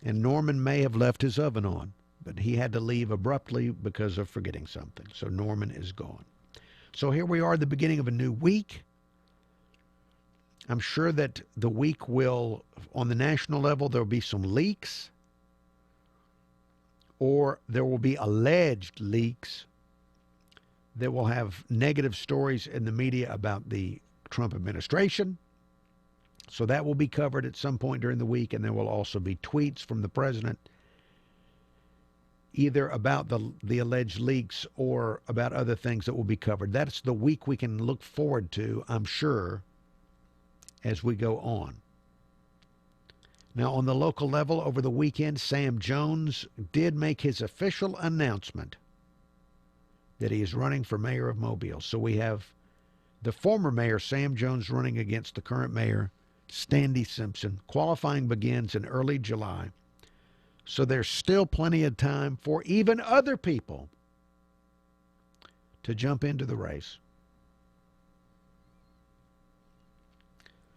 And Norman may have left his oven on. But he had to leave abruptly because of forgetting something. So Norman is gone. So here we are at the beginning of a new week. I'm sure that the week will, on the national level, there will be some leaks. Or there will be alleged leaks that will have negative stories in the media about the Trump administration. So that will be covered at some point during the week, and there will also be tweets from the president either about the alleged leaks or about other things that will be covered. That's the week we can look forward to, I'm sure, as we go on. Now, on the local level, over the weekend, Sam Jones did make his official announcement that he is running for mayor of Mobile. So we have the former mayor, Sam Jones, running against the current mayor, Standy Simpson. Qualifying begins in early July. So there's still plenty of time for even other people to jump into the race.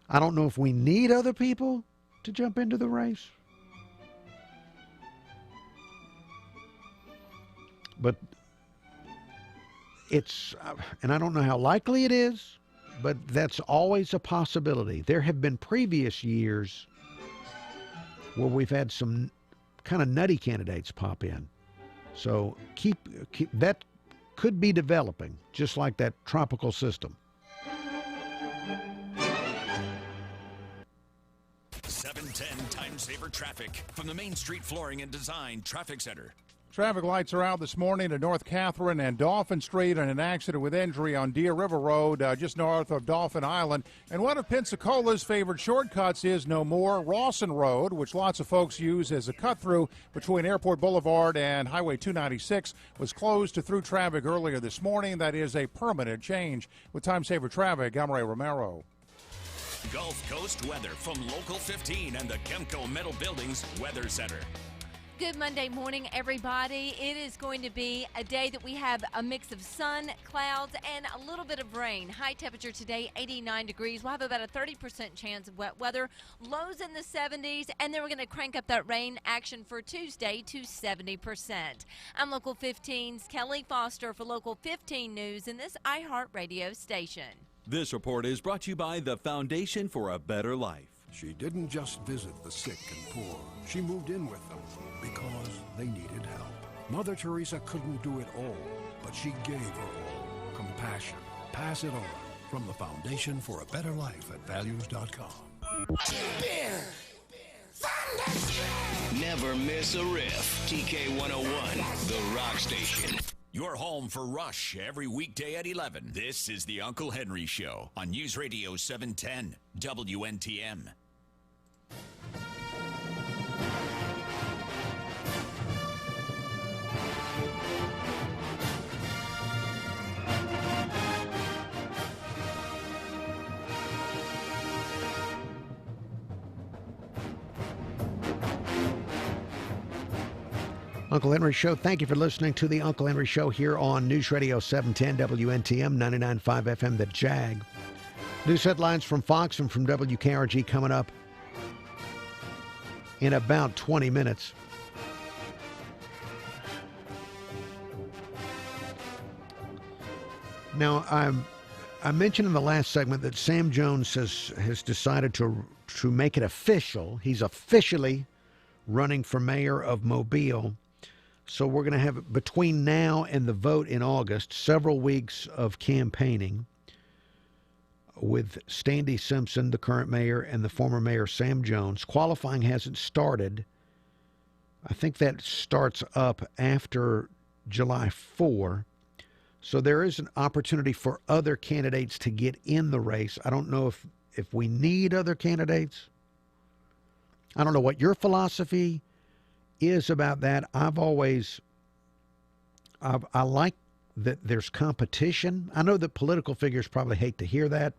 I don't know if we need other people to jump into the race. But it's, and I don't know how likely it is, but that's always a possibility. There have been previous years where we've had some kind of nutty candidates pop in. So keep that could be developing, just like that tropical system. 710 Time Saver Traffic from the Main Street Flooring and Design Traffic Center. Traffic lights are out this morning at North Catherine and Dolphin Street, and an accident with injury on Deer River Road, just north of Dolphin Island. And one of Pensacola's favorite shortcuts is no more Rawson Road, which lots of folks use as a cut-through between Airport Boulevard and Highway 296, was closed to through traffic earlier this morning. That is a permanent change. With Time Saver Traffic, I'm Ray Romero. Gulf Coast weather from Local 15 and the Kemco Metal Buildings Weather Center. Good Monday morning, everybody. It is going to be a day that we have a mix of sun, clouds, and a little bit of rain. High temperature today, 89 degrees. We'll have about a 30% chance of wet weather. Lows in the 70s, and then we're going to crank up that rain action for Tuesday to 70%. I'm Local 15's Kelly Foster for Local 15 News in this iHeartRadio station. This report is brought to you by the Foundation for a Better Life. She didn't just visit the sick and poor. She moved in with them because they needed help. Mother Teresa couldn't do it all, but she gave her all. Compassion. Pass it on. From the Foundation for a Better Life at values.com. Never miss a riff. TK 101, the rock station. You're home for Rush every weekday at 11. This is the Uncle Henry Show on News Radio 710 WNTM. Uncle Henry Show. Thank you for listening to the Uncle Henry Show here on News Radio 710 WNTM 99.5 FM, The Jag. News headlines from Fox and from WKRG coming up in about 20 minutes. Now, I mentioned in the last segment that Sam Jones has decided to make it official. He's officially running for mayor of Mobile. So we're going to have, between now and the vote in August, several weeks of campaigning with Standy Simpson, the current mayor, and the former mayor, Sam Jones. Qualifying hasn't started. I think that starts up after July 4. So there is an opportunity for other candidates to get in the race. I don't know if we need other candidates. I don't know what your philosophy is about that. I like that there's competition. I know that political figures probably hate to hear that,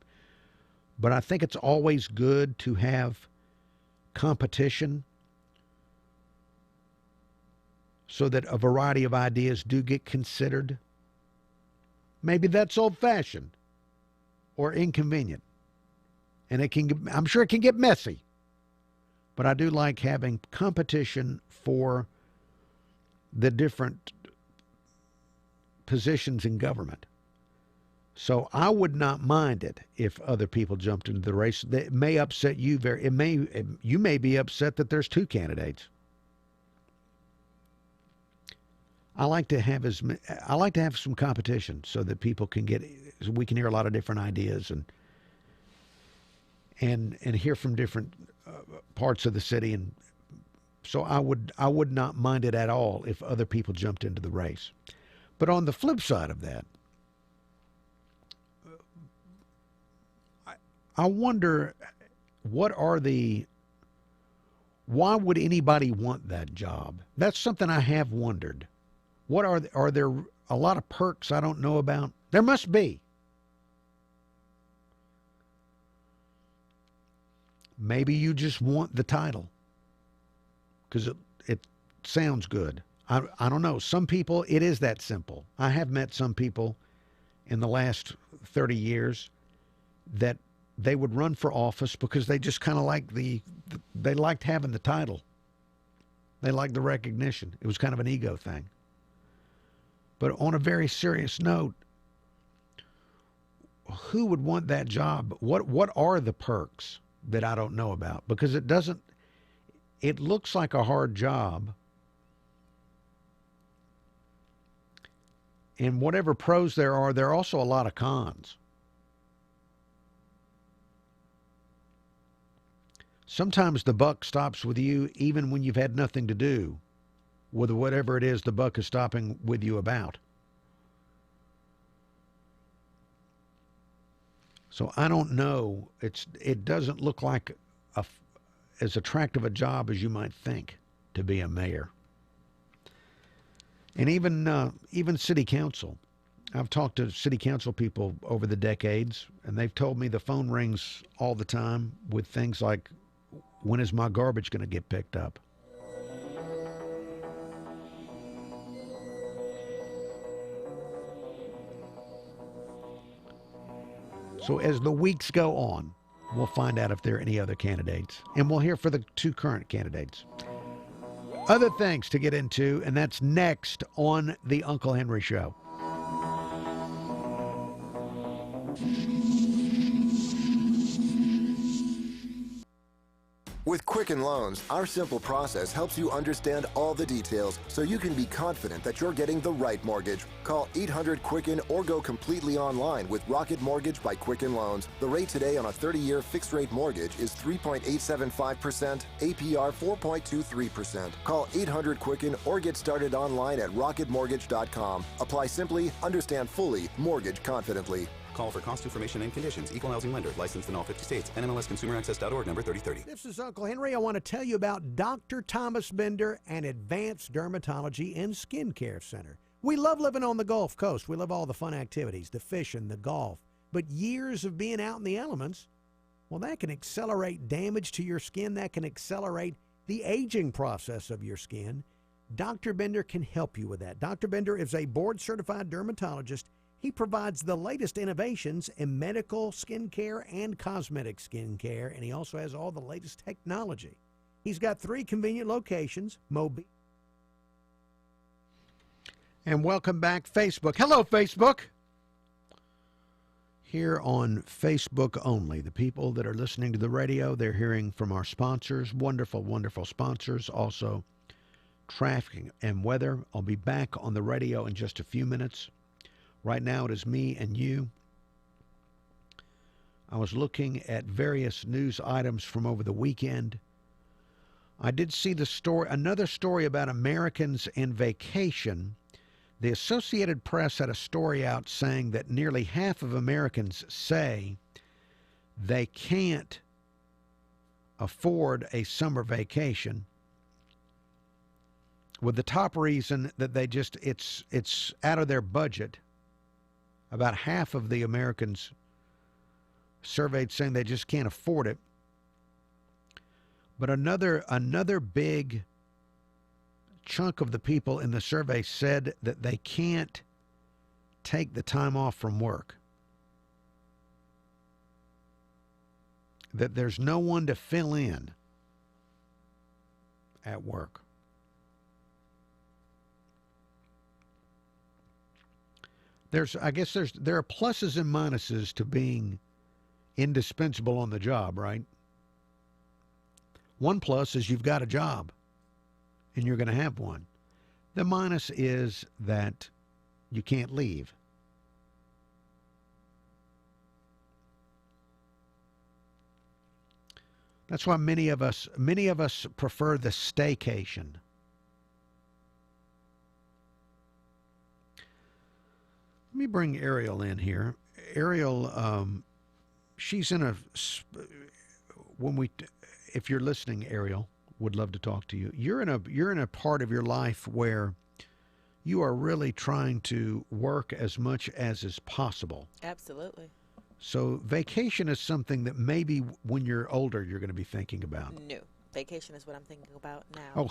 but I think it's always good to have competition so that a variety of ideas do get considered. Maybe that's old-fashioned or inconvenient, and I'm sure it can get messy. But I do like having competition for the different positions in government. So I would not mind it if other people jumped into the race. It may upset you you may be upset that there's two candidates. I like to have some competition so that people we can hear a lot of different ideas and hear from different parts of the city, and so I would not mind it at all if other people jumped into the race. But on the flip side of that, I wonder why would anybody want that job? That's something I have wondered. Are there a lot of perks I don't know about? There must be. Maybe you just want the title because it sounds good. I don't know. Some people, it is that simple. I have met some people in the last 30 years that they would run for office because they just kind of they liked having the title. They liked the recognition. It was kind of an ego thing. But on a very serious note, who would want that job? What are the perks that I don't know about? Because it looks like a hard job. And whatever pros there are also a lot of cons. Sometimes the buck stops with you even when you've had nothing to do with whatever it is the buck is stopping with you about. So I don't know. It doesn't look like as attractive a job as you might think to be a mayor. And even city council. I've talked to city council people over the decades, and they've told me the phone rings all the time with things like, when is my garbage going to get picked up? So as the weeks go on, we'll find out if there are any other candidates. And we'll hear for the 2 current candidates. Other things to get into, and that's next on The Uncle Henry Show. With Quicken Loans, our simple process helps you understand all the details so you can be confident that you're getting the right mortgage. Call 800-QUICKEN or go completely online with Rocket Mortgage by Quicken Loans. The rate today on a 30-year fixed-rate mortgage is 3.875%, APR 4.23%. Call 800-QUICKEN or get started online at rocketmortgage.com. Apply simply, understand fully, mortgage confidently. Call for cost information and conditions. Equal housing lender. Licensed in all 50 states. NMLSConsumerAccess.org number 3030. This is Uncle Henry. I want to tell you about Dr. Thomas Bender and Advanced Dermatology and Skincare Center. We love living on the Gulf Coast. We love all the fun activities, the fishing, the golf. But years of being out in the elements, well, that can accelerate damage to your skin. That can accelerate the aging process of your skin. Dr. Bender can help you with that. Dr. Bender is a board-certified dermatologist. He provides the latest innovations in medical skincare and cosmetic skincare, and he also has all the latest technology. He's got 3 convenient locations, Mobile. And welcome back, Facebook. Hello, Facebook. Here on Facebook only, the people that are listening to the radio, they're hearing from our sponsors, wonderful, wonderful sponsors. Also, traffic and weather. I'll be back on the radio in just a few minutes. Right now it is me and you. I was looking at various news items from over the weekend. I did see the story, another story about Americans in vacation. The Associated Press had a story out saying that nearly half of Americans say they can't afford a summer vacation, with the top reason that they just, it's out of their budget. About half of the Americans surveyed saying they just can't afford it. But another big chunk of the people in the survey said that they can't take the time off from work. That there's no one to fill in at work. There are pluses and minuses to being indispensable on the job, right? One plus is you've got a job, and you're going to have one. The minus is that you can't leave. That's why many of us prefer the staycation. Let me bring Ariel in here. Ariel, she's in if you're listening, Ariel, would love to talk to you. You're in a part of your life where you are really trying to work as much as is possible. Absolutely. So vacation is something that maybe when you're older you're going to be thinking about. No. Vacation is what I'm thinking about now. Oh.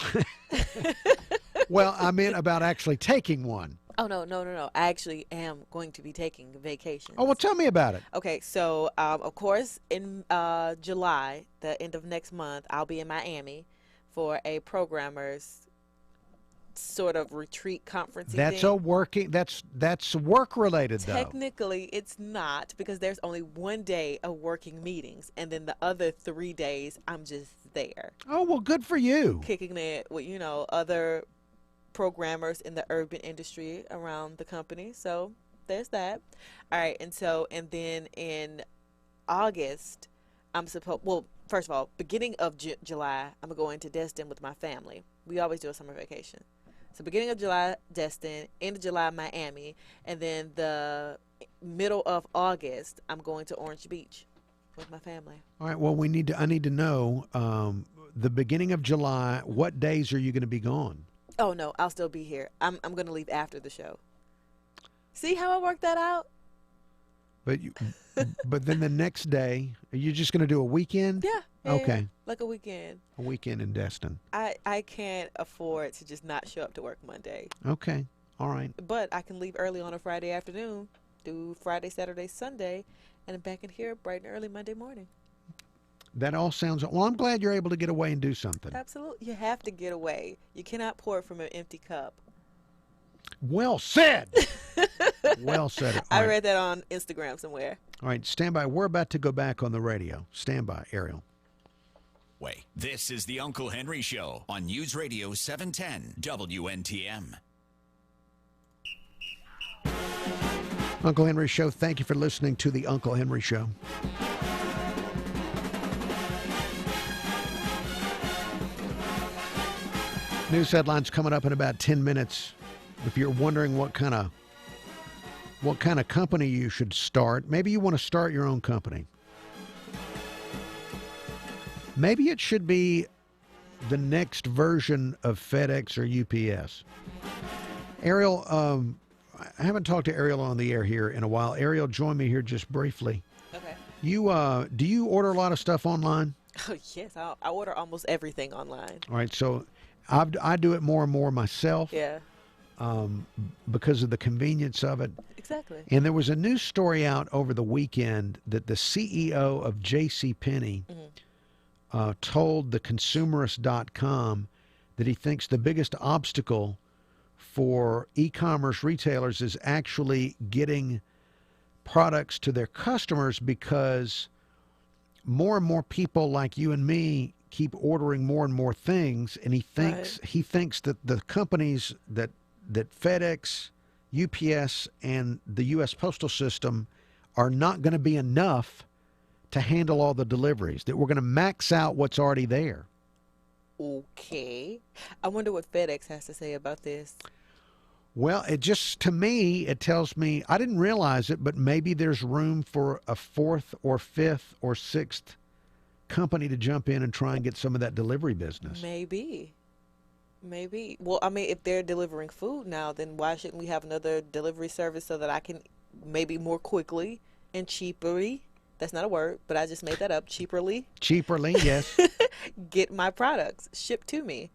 Well, I meant about actually taking one. Oh, no. I actually am going to be taking vacation. Oh, well, tell me about it. Okay, so, of course, in July, the end of next month, I'll be in Miami for a programmer's sort of retreat conference That's thing. That's work-related, though. Technically, it's not, because there's only one day of working meetings, and then the other 3 days, I'm just there. Oh, well, good for you. Kicking it with, other programmers in the urban industry around the company. So there's that. All right. And then in August, first of all, beginning of July, I'm going to Destin with my family. We always do a summer vacation. So beginning of July, Destin, end of July, Miami, and then the middle of August, I'm going to Orange Beach with my family. All right. Well, I need to know the beginning of July. What days are you going to be gone? Oh, no, I'll still be here. I'm going to leave after the show. See how I worked that out? But then the next day, are you just going to do a weekend? Yeah. Okay. Like a weekend. A weekend in Destin. I can't afford to just not show up to work Monday. Okay. All right. But I can leave early on a Friday afternoon, do Friday, Saturday, Sunday, and I'm back in here bright and early Monday morning. That all sounds, well, I'm glad you're able to get away and do something. Absolutely. You have to get away. You cannot pour from an empty cup. Well said. Well said. I read that on Instagram somewhere. All right, stand by. We're about to go back on the radio. Stand by, Ariel. This is the Uncle Henry Show on News Radio 710 WNTM. Uncle Henry Show, thank you for listening to the Uncle Henry Show. News headlines coming up in about 10 minutes. If you're wondering what kind of company you should start, maybe you want to start your own company. Maybe it should be the next version of FedEx or UPS. Ariel, I haven't talked to Ariel on the air here in a while. Ariel, join me here just briefly. Okay. Do you order a lot of stuff online? Oh, yes. I order almost everything online. All right, so I do it more and more myself. Yeah. Because of the convenience of it. Exactly. And there was a news story out over the weekend that the CEO of JCPenney told the Consumerist.com that he thinks the biggest obstacle for e-commerce retailers is actually getting products to their customers, because more and more people like you and me keep ordering more and more things, and he thinks that the companies that FedEx, UPS, and the U.S. Postal System are not going to be enough to handle all the deliveries, that we're going to max out what's already there. Okay. I wonder what FedEx has to say about this. Well, it tells me, I didn't realize it, but maybe there's room for a fourth or fifth or sixth company to jump in and try and get some of that delivery business. Maybe. Well, I mean, if they're delivering food now, then why shouldn't we have another delivery service so that I can maybe more quickly and cheaply, that's not a word, but I just made that up, cheaperly, yes, get my products shipped to me.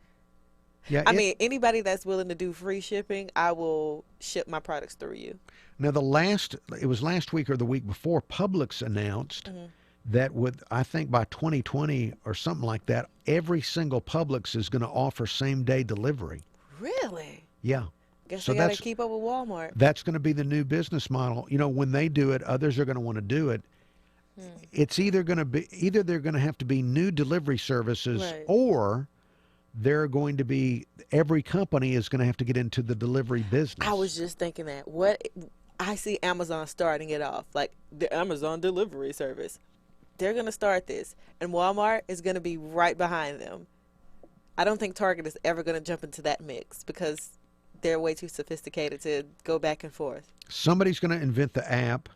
Yeah, I mean, anybody that's willing to do free shipping, I will ship my products through you. Now, it was last week or the week before, Publix announced that I think by 2020 or something like that, every single Publix is going to offer same-day delivery. Really? Yeah. Guess they got to keep up with Walmart. That's going to be the new business model. You know, when they do it, others are going to want to do it. It's either they're going to have to be new delivery services, or every company is going to have to get into the delivery business. I was just thinking that. I see Amazon starting it off, like the Amazon delivery service. They're going to start this, and Walmart is going to be right behind them. I don't think Target is ever going to jump into that mix because they're way too sophisticated to go back and forth. Somebody's going to invent the app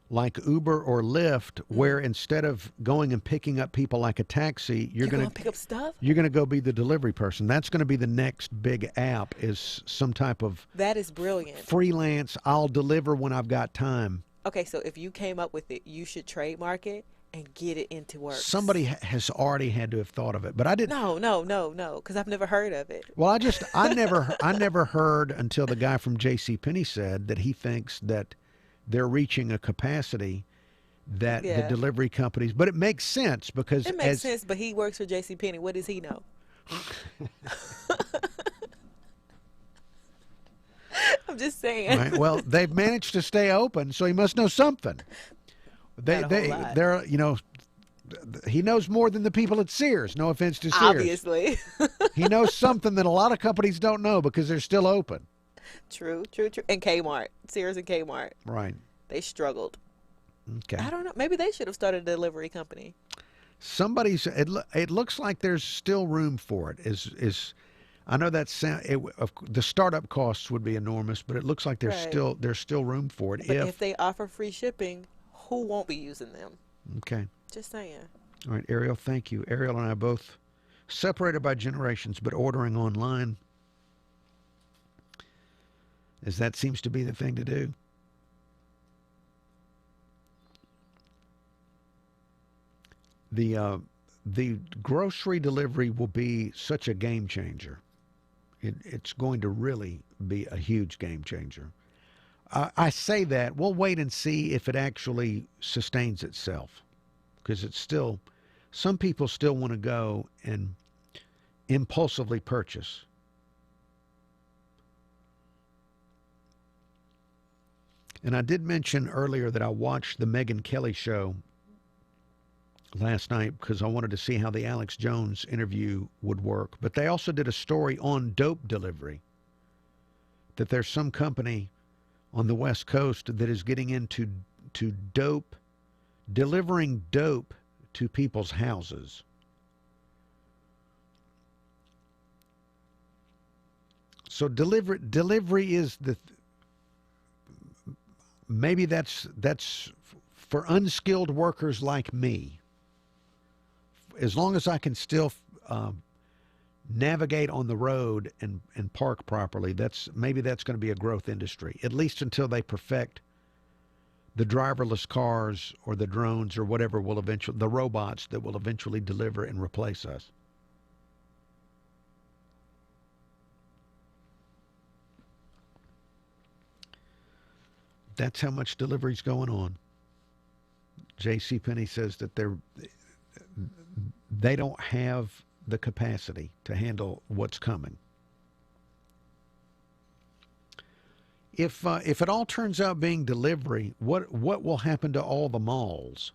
like Uber or Lyft, where instead of going and picking up people like a taxi, you're going to pick up stuff. You're going to go be the delivery person. That's going to be the next big app, is some type of that is brilliant freelance. I'll deliver when I've got time. Okay, so if you came up with it, you should trademark it and get it into work. Somebody has already had to have thought of it, but I didn't. No, because I've never heard of it. Well, I never heard until the guy from JCPenney said that he thinks that they're reaching a capacity that the delivery companies, but it makes sense because it makes sense. But he works for JCPenney. What does he know? I'm just saying. Right. Well, they've managed to stay open, so he must know something. They're he knows more than the people at Sears. No offense to Sears. Obviously. He knows something that a lot of companies don't know because they're still open. True. And Kmart. Sears and Kmart. Right. They struggled. Okay. I don't know. Maybe they should have started a delivery company. It looks like there's still room for it. I know that the startup costs would be enormous, but it looks like there's still room for it. But if they offer free shipping, who won't be using them? Okay. Just saying. All right, Ariel, thank you. Ariel and I both separated by generations, but ordering online, as that seems to be the thing to do. The grocery delivery will be such a game changer. It's going to really be a huge game changer. I say that. We'll wait and see if it actually sustains itself, because it's still, some people still want to go and impulsively purchase. And I did mention earlier that I watched the Megyn Kelly show last night because I wanted to see how the Alex Jones interview would work. But they also did a story on dope delivery, that there's some company on the West Coast that is getting into dope, delivering dope to people's houses. So delivery is maybe that's for unskilled workers like me. As long as I can still navigate on the road and park properly, maybe that's going to be a growth industry, at least until they perfect the driverless cars or the drones or whatever will eventually, the robots that will eventually deliver and replace us. That's how much delivery's going on. JCPenney says that they don't have the capacity to handle what's coming. If it all turns out being delivery, what will happen to all the malls?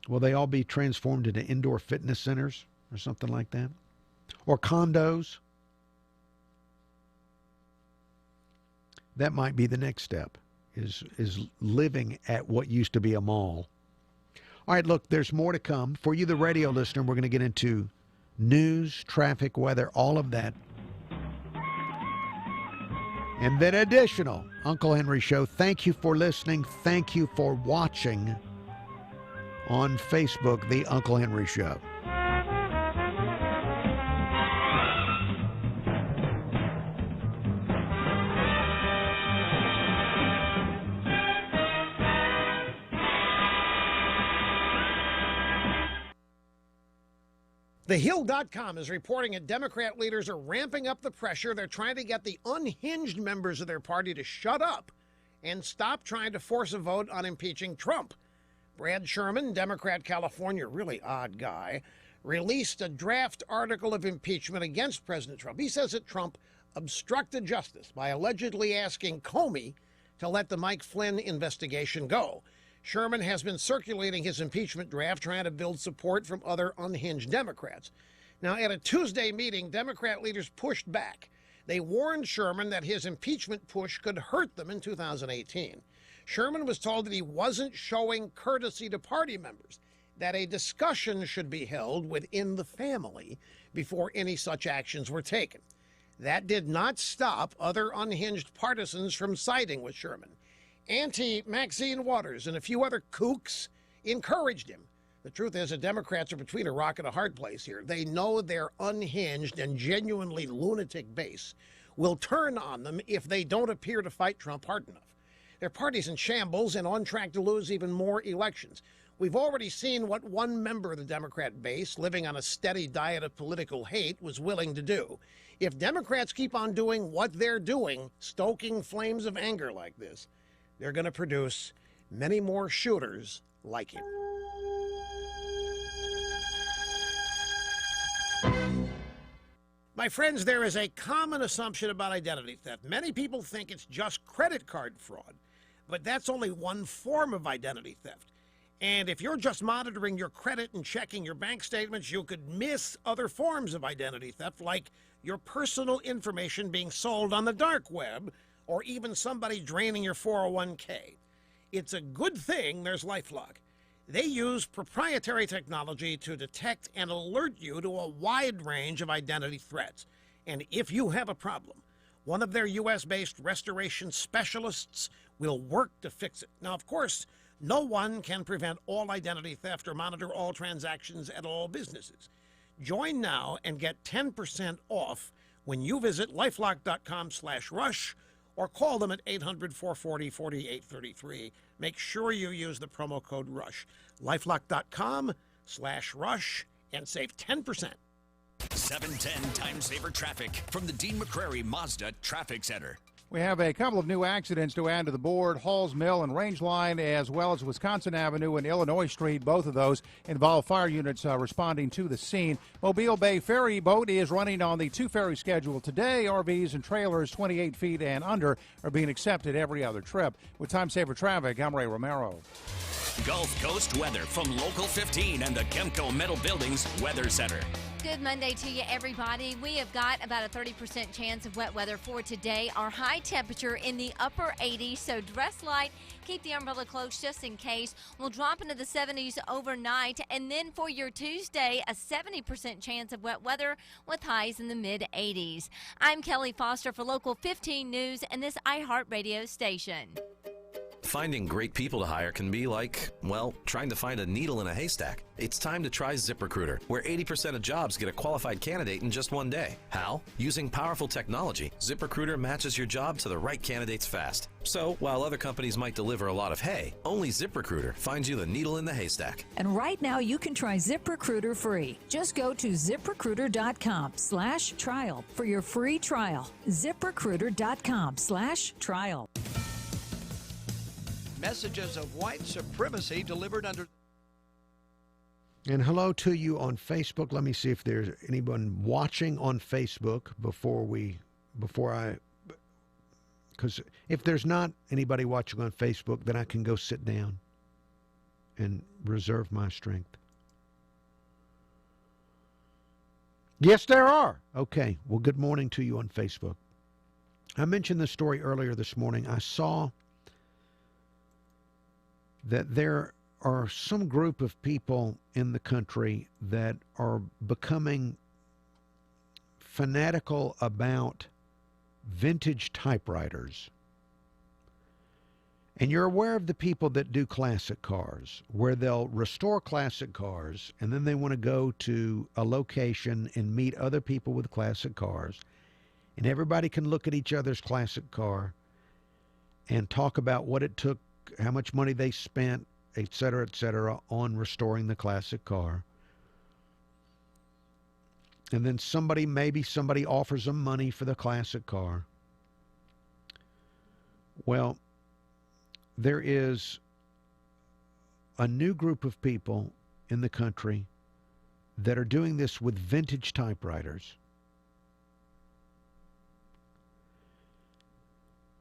Will they all be transformed into indoor fitness centers or something like that? Or condos? That might be the next step, is living at what used to be a mall. All right, look, there's more to come. For you, the radio listener, we're going to get into news, traffic, weather, all of that. And then additional Uncle Henry Show. Thank you for listening. Thank you for watching on Facebook, The Uncle Henry Show. TheHill.com is reporting that Democrat leaders are ramping up the pressure. They're trying to get the unhinged members of their party to shut up and stop trying to force a vote on impeaching Trump. Brad Sherman, Democrat California, really odd guy, released a draft article of impeachment against President Trump. He says that Trump obstructed justice by allegedly asking Comey to let the Mike Flynn investigation go. Sherman has been circulating his impeachment draft, trying to build support from other unhinged Democrats. Now, at a Tuesday meeting, Democrat leaders pushed back. They warned Sherman that his impeachment push could hurt them in 2018. Sherman was told that he wasn't showing courtesy to party members, that a discussion should be held within the family before any such actions were taken. That did not stop other unhinged partisans from siding with Sherman. Auntie Maxine Waters and a few other kooks encouraged him. The truth is, the Democrats are between a rock and a hard place here. They know their unhinged and genuinely lunatic base will turn on them if they don't appear to fight Trump hard enough. Their party's in shambles and on track to lose even more elections. We've already seen what one member of the Democrat base, living on a steady diet of political hate, was willing to do. If Democrats keep on doing what they're doing, stoking flames of anger like this, they're going to produce many more shooters like him. My friends, there is a common assumption about identity theft. Many people think it's just credit card fraud, but that's only one form of identity theft. And if you're just monitoring your credit and checking your bank statements, you could miss other forms of identity theft, like your personal information being sold on the dark web, or even somebody draining your 401k. It's a good thing there's LifeLock. They use proprietary technology to detect and alert you to a wide range of identity threats. And if you have a problem, one of their U.S.-based restoration specialists will work to fix it. Now, of course, no one can prevent all identity theft or monitor all transactions at all businesses. Join now and get 10% off when you visit lifelock.com/rush or call them at 800-440-4833. Make sure you use the promo code RUSH. lifelock.com/rush and save 10%. 710 Time Saver Traffic from the Dean McCrary Mazda Traffic Center. We have a couple of new accidents to add to the board. Halls Mill and Range Line, as well as Wisconsin Avenue and Illinois Street. Both of those involve fire units responding to the scene. Mobile Bay Ferry Boat is running on the two-ferry schedule today. RVs and trailers 28 feet and under are being accepted every other trip. With Time Saver Traffic, I'm Ray Romero. Gulf Coast weather from Local 15 and the Kemco Metal Buildings Weather Center. Good Monday to you, everybody. We have got about a 30% chance of wet weather for today. Our high temperature in the upper 80s, so dress light. Keep the umbrella close just in case. We'll drop into the 70s overnight. And then for your Tuesday, a 70% chance of wet weather with highs in the mid-80s. I'm Kelly Foster for Local 15 News and this iHeartRadio station. Finding great people to hire can be like, well, trying to find a needle in a haystack. It's time to try ZipRecruiter, where 80% of jobs get a qualified candidate in just one day. How? Using powerful technology, ZipRecruiter matches your job to the right candidates fast. So, while other companies might deliver a lot of hay, only ZipRecruiter finds you the needle in the haystack. And right now, you can try ZipRecruiter free. Just go to ZipRecruiter.com/trial for your free trial. ZipRecruiter.com/trial. Messages of white supremacy delivered under... And hello to you on Facebook. Let me see if there's anyone watching on Facebook because if there's not anybody watching on Facebook, then I can go sit down and reserve my strength. Yes, there are. Okay. Well, good morning to you on Facebook. I mentioned this story earlier this morning. I saw that there are some group of people in the country that are becoming fanatical about vintage typewriters. And you're aware of the people that do classic cars, where they'll restore classic cars, and then they want to go to a location and meet other people with classic cars, and everybody can look at each other's classic car and talk about what it took, how much money they spent, et cetera, on restoring the classic car. And then maybe somebody offers them money for the classic car. Well, there is a new group of people in the country that are doing this with vintage typewriters.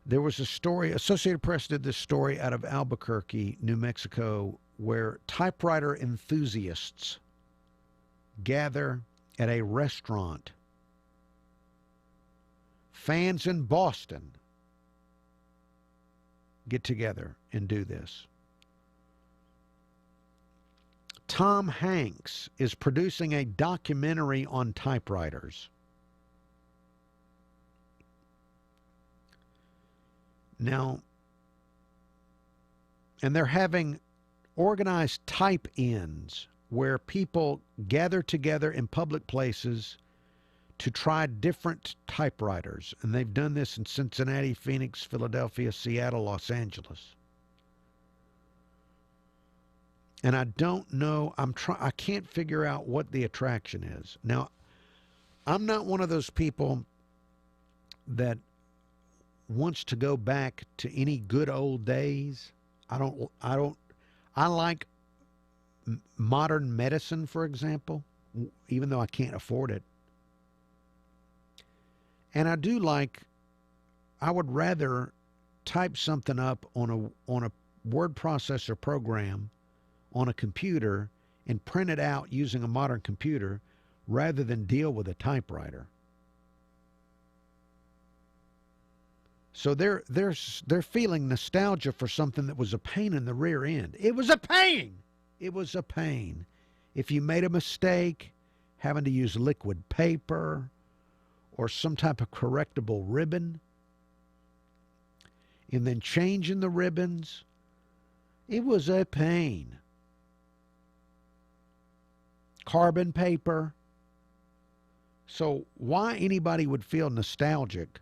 There was a story, Associated Press did this story out of Albuquerque, New Mexico, where typewriter enthusiasts gather at a restaurant. Fans in Boston get together and do this. Tom Hanks is producing a documentary on typewriters. Now, and they're having organized type-ins where people gather together in public places to try different typewriters. And they've done this in Cincinnati, Phoenix, Philadelphia, Seattle, Los Angeles. And I don't know, I can't figure out what the attraction is. Now, I'm not one of those people that wants to go back to any good old days. I like modern medicine, for example, even though I can't afford it. And I would rather type something up on a word processor program on a computer and print it out using a modern computer rather than deal with a typewriter. So they're feeling nostalgia for something that was a pain in the rear end. It was a pain. It was a pain. If you made a mistake, having to use liquid paper or some type of correctable ribbon, and then changing the ribbons, it was a pain. Carbon paper. So why anybody would feel nostalgic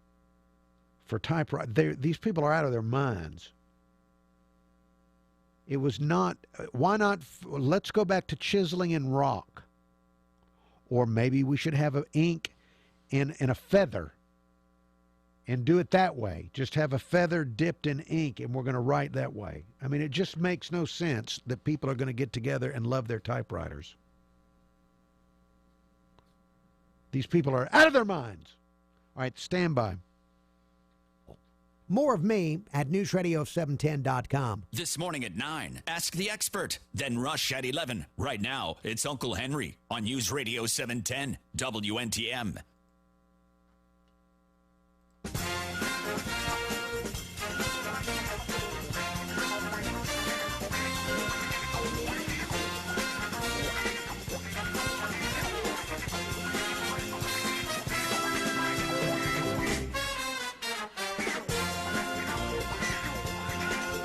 for typewriter? These people are out of their minds. It was not, why not, let's go back to chiseling and rock. Or maybe we should have an ink and a feather and do it that way. Just have a feather dipped in ink, and we're going to write that way. I mean, it just makes no sense that people are going to get together and love their typewriters. These people are out of their minds. All right, stand by. More of me at newsradio710.com. This morning at 9, Ask the Expert. Then Rush at 11. Right now, it's Uncle Henry on News Radio 710 WNTM.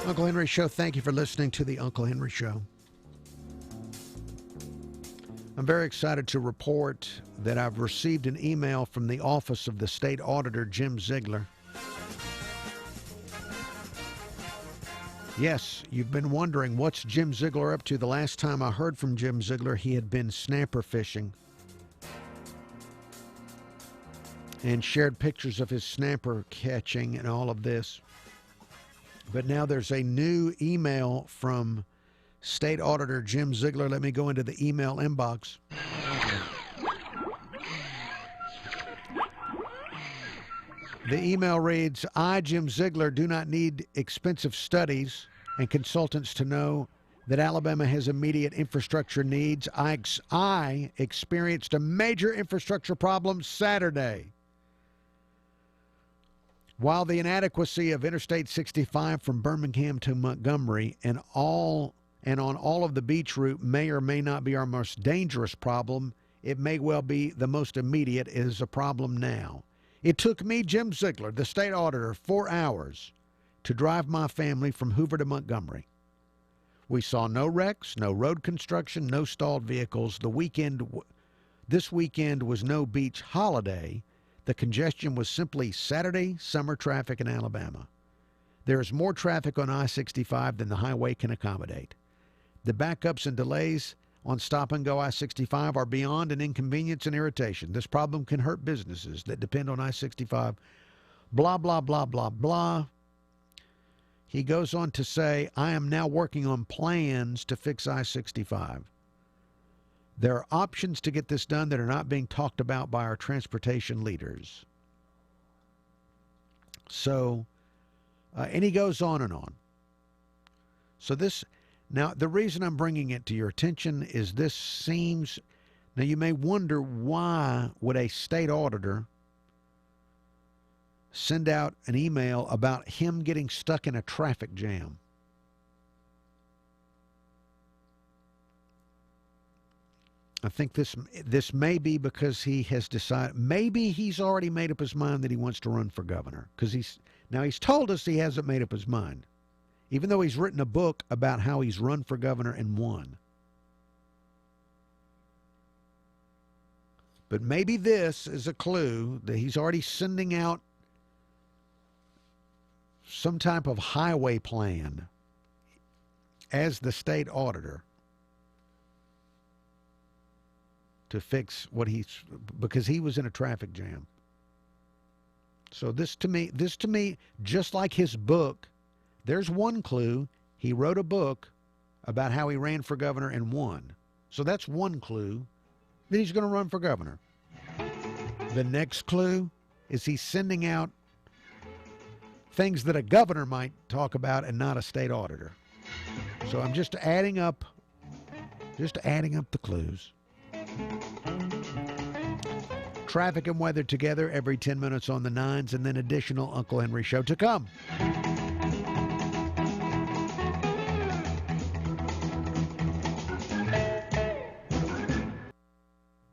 Uncle Henry Show, thank you for listening to the Uncle Henry Show. I'm very excited to report that I've received an email from the Office of the State Auditor, Jim Ziegler. Yes, you've been wondering, what's Jim Ziegler up to? The last time I heard from Jim Ziegler, he had been snapper fishing and shared pictures of his snapper catching and all of this. But now there's a new email from State Auditor Jim Ziegler. Let me go into the email inbox. The email reads, I, Jim Ziegler, do not need expensive studies and consultants to know that Alabama has immediate infrastructure needs. I experienced a major infrastructure problem Saturday. While the inadequacy of Interstate 65 from Birmingham to Montgomery and on all of the beach route may or may not be our most dangerous problem, it may well be the most immediate. It is a problem now. It took me, Jim Ziegler, the state auditor, 4 hours to drive my family from Hoover to Montgomery. We saw no wrecks, no road construction, no stalled vehicles. This weekend was no beach holiday. The congestion was simply Saturday summer traffic in Alabama. There is more traffic on I-65 than the highway can accommodate. The backups and delays on stop-and-go I-65 are beyond an inconvenience and irritation. This problem can hurt businesses that depend on I-65. Blah, blah, blah, blah, blah. He goes on to say, I am now working on plans to fix I-65. There are options to get this done that are not being talked about by our transportation leaders. So, and he goes on and on. So now the reason I'm bringing it to your attention is this seems, now you may wonder, why would a state auditor send out an email about him getting stuck in a traffic jam? I think this may be because he has decided, maybe he's already made up his mind that he wants to run for governor. Because he's told us he hasn't made up his mind, even though he's written a book about how he's run for governor and won. But maybe this is a clue that he's already sending out some type of highway plan as the state auditor to fix because he was in a traffic jam. So this to me, just like his book, there's one clue. He wrote a book about how he ran for governor and won. So that's one clue that he's going to run for governor. The next clue is he's sending out things that a governor might talk about and not a state auditor. So I'm just adding up the clues. Traffic and weather together every 10 minutes on the 9s, and then additional Uncle Henry Show to come.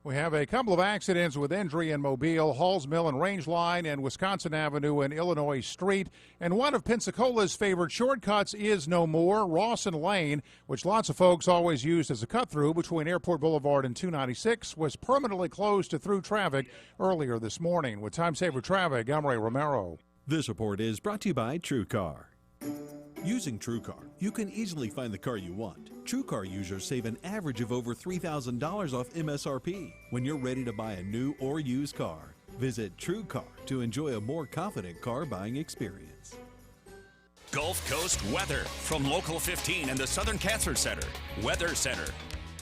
We have a couple of accidents with injury in Mobile, Halls Mill and Range Line, and Wisconsin Avenue and Illinois Street. And one of Pensacola's favorite shortcuts is no more, Rawson Lane, which lots of folks always used as a cut-through between Airport Boulevard and 296, was permanently closed to through traffic earlier this morning. With Time Saver Traffic, I'm Ray Romero. This report is brought to you by TrueCar. Using TrueCar, you can easily find the car you want. TrueCar users save an average of over $3,000 off MSRP when you're ready to buy a new or used car. Visit TrueCar to enjoy a more confident car buying experience. Gulf Coast weather from Local 15 and the Southern Cancer Center. Weather Center.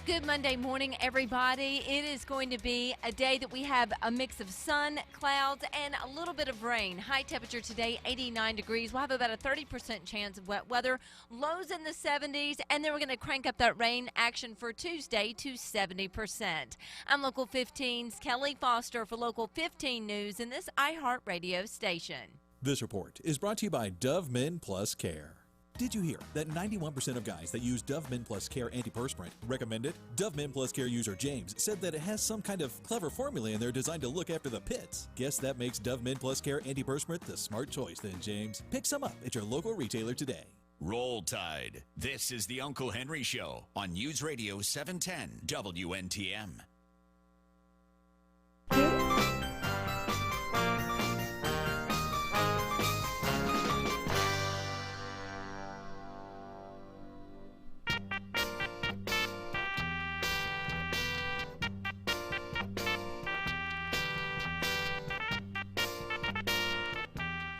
Good Monday morning, everybody. It is going to be a day that we have a mix of sun, clouds, and a little bit of rain. High temperature today, 89 degrees. We'll have about a 30% chance of wet weather. Lows in the 70s, and then we're going to crank up that rain action for Tuesday to 70%. I'm Local 15's Kelly Foster for Local 15 News in this iHeartRadio station. This report is brought to you by Dove Men Plus Care. Did you hear that 91% of guys that use Dove Men Plus Care antiperspirant recommend it? Dove Men Plus Care user James said that it has some kind of clever formula in there designed to look after the pits. Guess that makes Dove Men Plus Care antiperspirant the smart choice then, James. Pick some up at your local retailer today. Roll Tide. This is the Uncle Henry Show on News Radio 710 WNTM.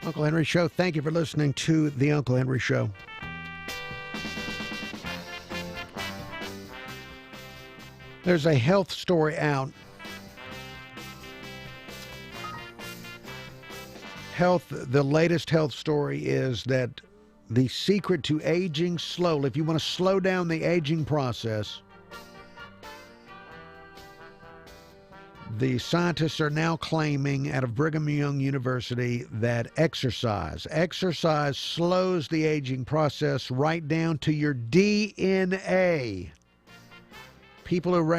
Uncle Henry Show. Thank you for listening to the Uncle Henry Show. There's a health story out. The latest health story is that the secret to aging slowly, if you want to slow down the aging process, the scientists are now claiming out of Brigham Young University that exercise slows the aging process right down to your DNA. People who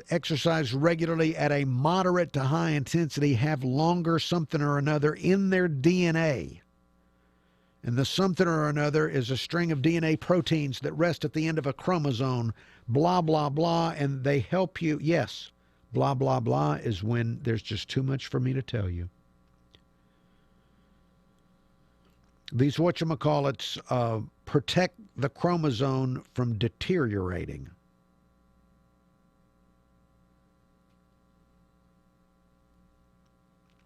exercise regularly at a moderate to high intensity have longer something or another in their DNA. And the something or another is a string of DNA proteins that rest at the end of a chromosome, blah, blah, blah, and they help you. Yes. Blah, blah, blah is when there's just too much for me to tell you. These whatchamacallits protect the chromosome from deteriorating.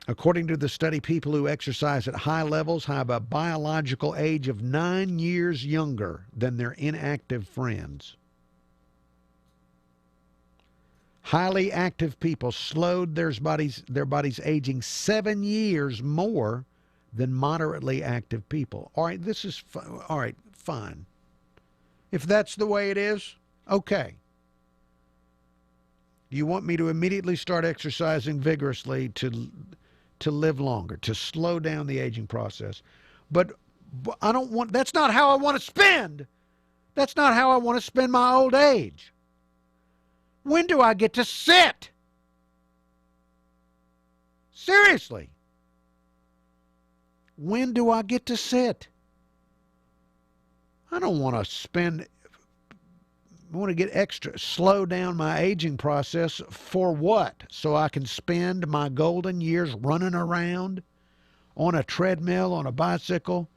According to the study, people who exercise at high levels have a biological age of 9 years younger than their inactive friends. Highly active people slowed their bodies aging 7 years more than moderately active people. All right, this is all right, fine. If that's the way it is, okay. You want me to immediately start exercising vigorously to live longer, to slow down the aging process. But I don't want, that's not how I want to spend. That's not how I want to spend my old age. When do I get to sit? Seriously. When do I get to sit? I don't want to slow down my aging process for what? So I can spend my golden years running around on a treadmill, on a bicycle,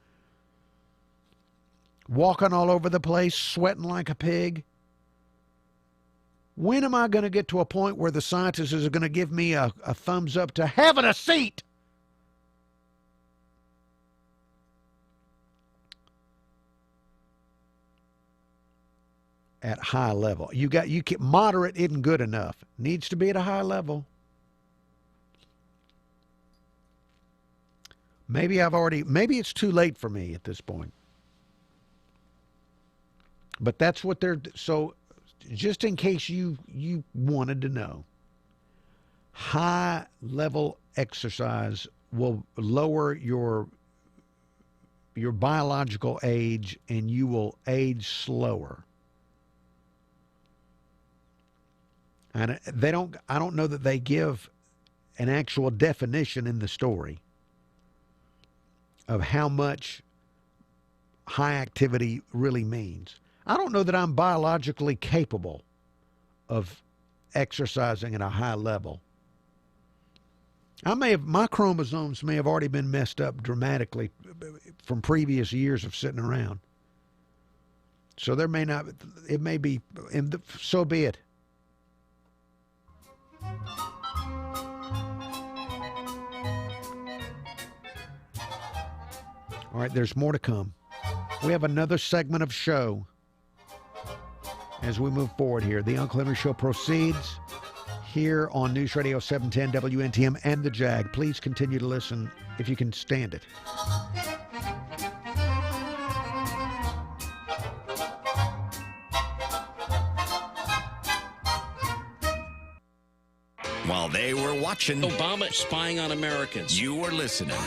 walking all over the place, sweating like a pig? When am I going to get to a point where the scientists are going to give me a thumbs up to having a seat? At high level. Moderate isn't good enough. Needs to be at a high level. Maybe it's too late for me at this point. But that's what so just in case you wanted to know, high level exercise will lower your biological age and you will age slower. And I don't know that they give an actual definition in the story of how much high activity really means. I don't know that I'm biologically capable of exercising at a high level. My chromosomes may have already been messed up dramatically from previous years of sitting around. So so be it. All right, there's more to come. We have another segment of show as we move forward here. The Uncle Henry Show proceeds here on News Radio 710 WNTM and the Jag. Please continue to listen if you can stand it. While they were watching, Obama spying on Americans. You were listening.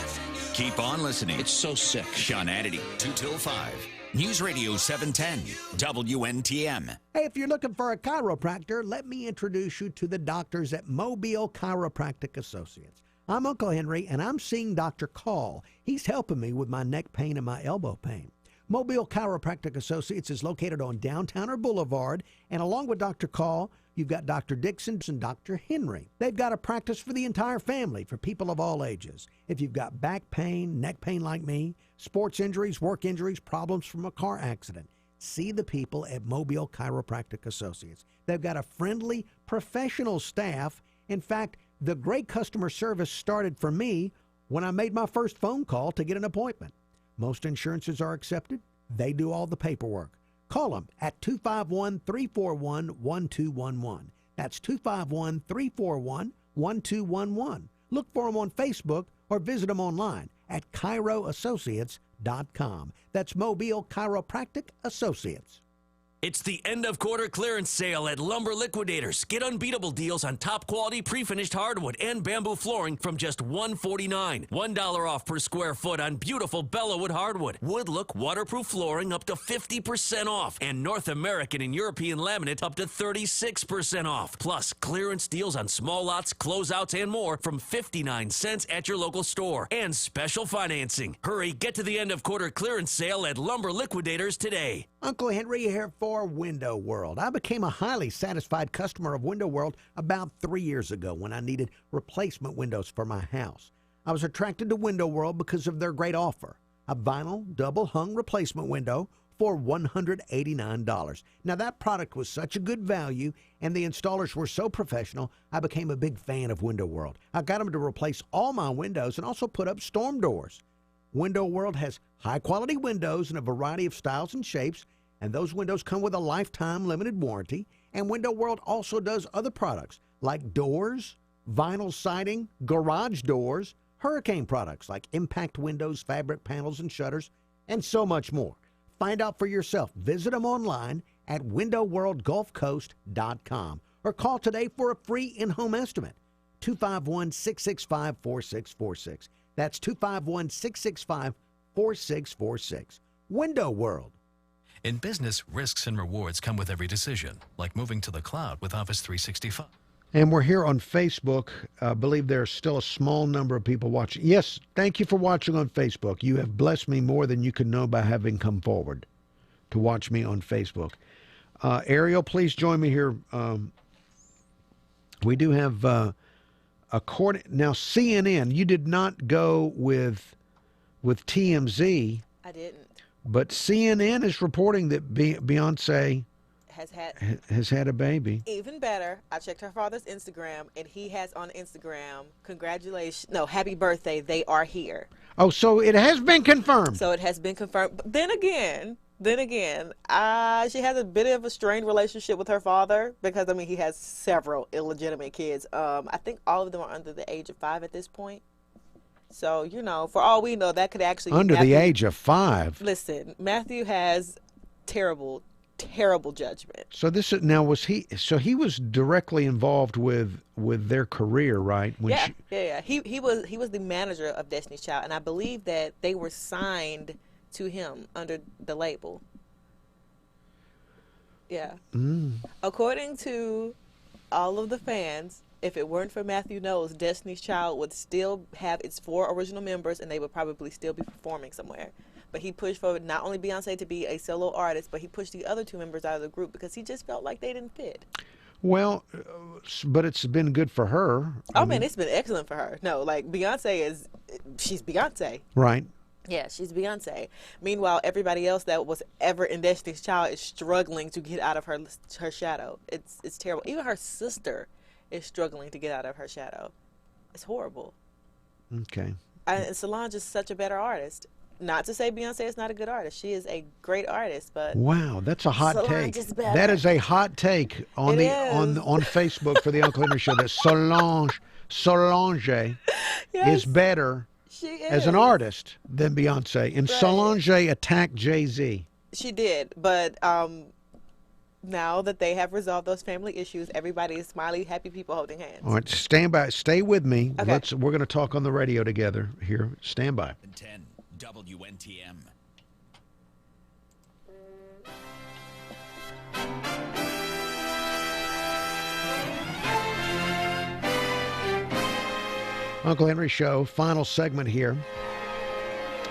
Keep on listening. It's so sick. Sean Hannity, 2 till 5. News Radio 710, WNTM. Hey, if you're looking for a chiropractor, let me introduce you to the doctors at Mobile Chiropractic Associates. I'm Uncle Henry, and I'm seeing Dr. Call. He's helping me with my neck pain and my elbow pain. Mobile Chiropractic Associates is located on Downtowner Boulevard, and along with Dr. Call, you've got Dr. Dixon and Dr. Henry. They've got a practice for the entire family, for people of all ages. If you've got back pain, neck pain like me, sports injuries, work injuries, problems from a car accident, see the people at Mobile Chiropractic Associates. They've got a friendly, professional staff. In fact, the great customer service started for me when I made my first phone call to get an appointment. Most insurances are accepted. They do all the paperwork. Call them at 251-341-1211. That's 251-341-1211. Look for them on Facebook or visit them online at chiroassociates.com. That's Mobile Chiropractic Associates. It's the end of quarter clearance sale at Lumber Liquidators. Get unbeatable deals on top quality pre-finished hardwood and bamboo flooring from just $149. $1 off per square foot on beautiful Bellawood hardwood. Wood look waterproof flooring up to 50% off. And North American and European laminate up to 36% off. Plus clearance deals on small lots, closeouts, and more from 59 cents at your local store. And special financing. Hurry, get to the end of quarter clearance sale at Lumber Liquidators today. Uncle Henry here for Window World. I became a highly satisfied customer of Window World about 3 years ago when I needed replacement windows for my house. I was attracted to Window World because of their great offer. A vinyl double-hung replacement window for $189. Now, that product was such a good value, and the installers were so professional, I became a big fan of Window World. I got them to replace all my windows and also put up storm doors. Window World has high-quality windows in a variety of styles and shapes, and those windows come with a lifetime limited warranty. And Window World also does other products like doors, vinyl siding, garage doors, hurricane products like impact windows, fabric panels, and shutters, and so much more. Find out for yourself. Visit them online at windowworldgulfcoast.com or call today for a free in-home estimate. 251-665-4646. That's 251-665-4646. Window World. In business, risks and rewards come with every decision, like moving to the cloud with Office 365. And we're here on Facebook. I believe there's still a small number of people watching. Yes, thank you for watching on Facebook. You have blessed me more than you can know by having come forward to watch me on Facebook. Ariel, please join me here. We do have now CNN. You did not go with TMZ. I didn't. But CNN is reporting that Beyonce has had a baby. Even better, I checked her father's Instagram, and he has on Instagram, happy birthday, they are here. Oh, so it has been confirmed. So it has been confirmed. But then again, she has a bit of a strained relationship with her father because, he has several illegitimate kids. I think all of them are under the age of 5 at this point. So, for all we know, that could actually under be Matthew. The age of 5. Listen, Matthew has terrible judgment. So this is now he was directly involved with their career, right? Yeah. He was the manager of Destiny's Child, and I believe that they were signed to him under the label. Yeah. According to all of the fans, if it weren't for Matthew Knowles, Destiny's Child would still have its 4 original members, and they would probably still be performing somewhere. But he pushed for not only Beyonce to be a solo artist, but he pushed the other 2 members out of the group because he just felt like they didn't fit. Well, but it's been good for her. It's been excellent for her. No, Beyonce she's Beyonce. Right. Yeah, she's Beyonce. Meanwhile, everybody else that was ever in Destiny's Child is struggling to get out of her shadow. It's terrible. Even her sister is struggling to get out of her shadow. It's horrible. Okay. And Solange is such a better artist. not to say Beyonce is not a good artist. She is a great artist, but Wow, that's a hot Solange take. is better. That is a hot take on It on Facebook for the Uncle Henry Show. That Solange is better she as an artist than Beyonce, and Right. Solange attacked Jay-Z. She did, but now that they have resolved those family issues, everybody is smiley, happy people holding hands. All right, stand by. Stay with me. Okay. We're going to talk on the radio together here. Stand by. 10 WNTM. Uncle Henry Show, final segment here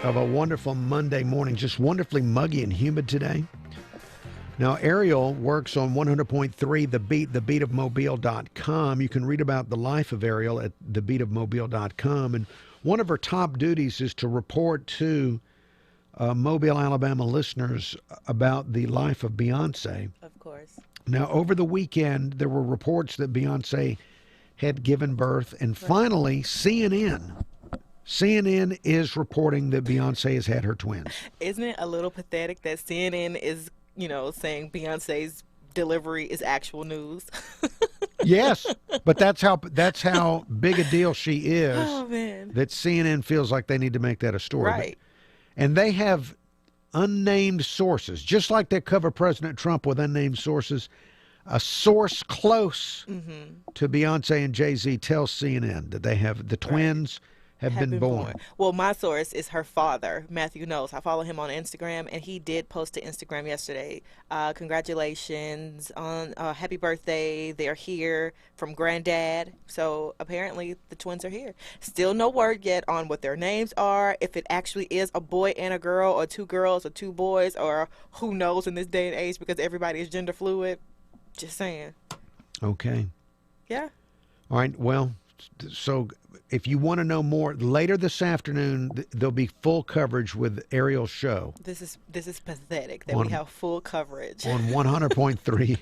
of a wonderful Monday morning. Just wonderfully muggy and humid today. Now, Ariel works on 100.3 The Beat, thebeatofmobile.com. You can read about the life of Ariel at thebeatofmobile.com. And one of her top duties is to report to Mobile, Alabama listeners about the life of Beyonce. Of course. Now, over the weekend, there were reports that Beyonce had given birth. And finally, CNN is reporting that Beyonce has had her twins. Isn't it a little pathetic that CNN is, saying Beyonce's delivery is actual news? Yes, but that's how big a deal she is. Oh, man. That CNN feels like they need to make that a story. Right. And they have unnamed sources, just like they cover President Trump with unnamed sources. A source close to Beyonce and Jay-Z tells CNN that they have the twins have been born. Well, my source is her father, Matthew Knowles. I follow him on Instagram, and he did post to Instagram yesterday. Congratulations on happy birthday. They're here from Granddad. So apparently the twins are here. Still no word yet on what their names are, if it actually is a boy and a girl, or two girls or two boys, or who knows in this day and age because everybody is gender fluid. Just saying. Okay. Yeah. All right. Well, so if you want to know more, later this afternoon, there'll be full coverage with Ariel's show This is pathetic that On- we have full coverage. on 100.3.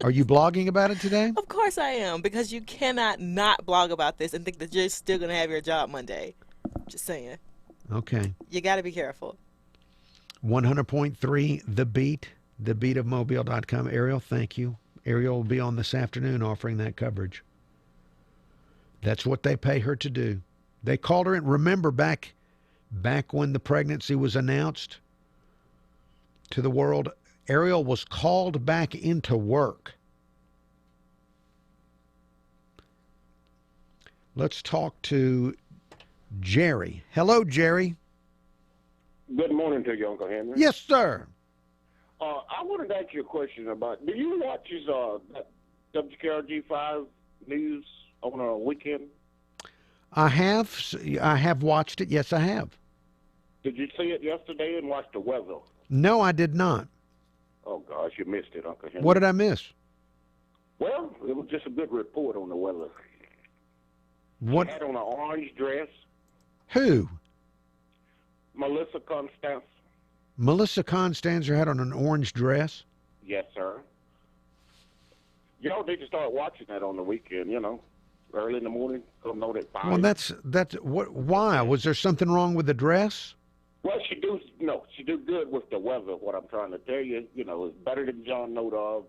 Are you blogging about it today? Of course I am, because you cannot not blog about this and think that you're still going to have your job Monday. Just saying. Okay. You got to be careful. 100.3 The Beat, thebeatofmobile.com. Ariel, thank you. Ariel will be on this afternoon offering that coverage. That's what they pay her to do. They called her in. Remember back when the pregnancy was announced to the world, Ariel was called back into work. Let's talk to Jerry. Hello, Jerry. Good morning to you, Uncle Henry. Yes, sir. I wanted to ask you a question about, do you watch his WKRG5 news on a weekend? I have watched it. Yes, I have. Did you see it yesterday and watch the weather? No, I did not. Oh, gosh, you missed it, Uncle Henry. What did I miss? Well, it was just a good report on the weather. What? She had on an orange dress. Who? Melissa Constance. Melissa Constanza had on an orange dress? Yes, sir. Y'all need to start watching that on the weekend, early in the morning. Come know that 5. Well, that's what. Why was there something wrong with the dress? Well, she do good with the weather. What I'm trying to tell you, it's better than John Nodov.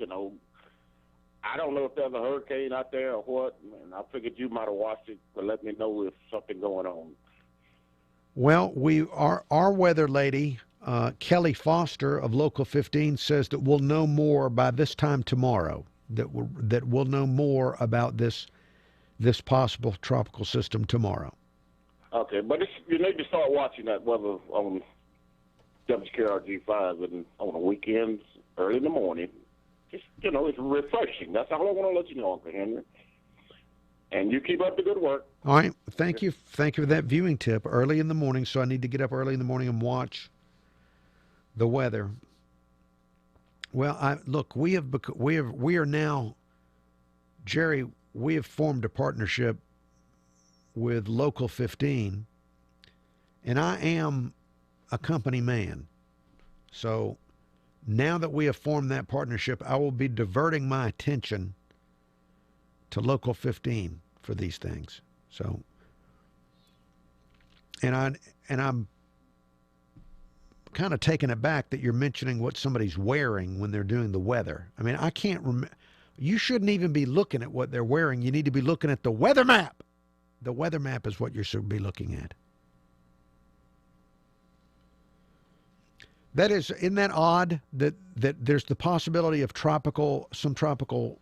I don't know if there's a hurricane out there or what, and I figured you might have watched it to let me know if something going on. Well, our weather lady, Kelly Foster of Local 15, says that we'll know more by this time tomorrow. That we'll know more about this possible tropical system tomorrow. Okay, but you need to start watching that weather on WKRG5 and on the weekends, early in the morning. Just, it's refreshing. That's all I want to let you know, Uncle Henry. And you keep up the good work. All right. Thank you. Thank you for that viewing tip. Early in the morning, so I need to get up early in the morning and watch the weather. Well, look, we are now, Jerry, we have formed a partnership with Local 15, and I am a company man. So now that we have formed that partnership, I will be diverting my attention to Local 15 for these things. So, and I'm kind of taken aback that you're mentioning what somebody's wearing when they're doing the weather. I mean, I can't remember. You shouldn't even be looking at what they're wearing. You need to be looking at the weather map. The weather map is what you should be looking at. Isn't that odd that there's the possibility of some tropical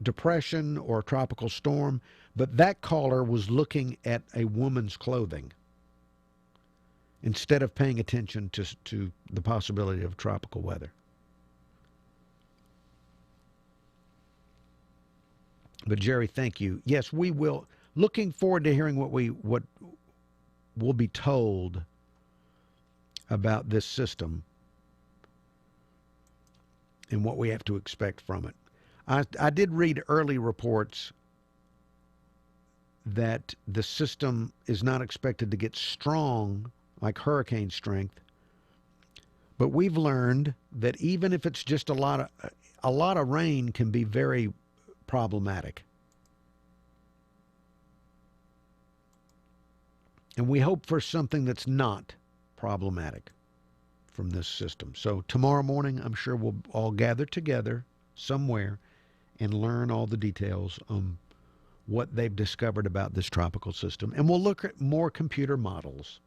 depression or tropical storm, but that caller was looking at a woman's clothing instead of paying attention to the possibility of tropical weather. But Jerry, thank you. Yes, we will. Looking forward to hearing what we'll be told about this system and what we have to expect from it. I did read early reports that the system is not expected to get strong like hurricane strength, but we've learned that even if it's just a lot of rain can be very problematic. And we hope for something that's not problematic from this system. So tomorrow morning, I'm sure we'll all gather together somewhere and learn all the details on what they've discovered about this tropical system. And we'll look at more computer models.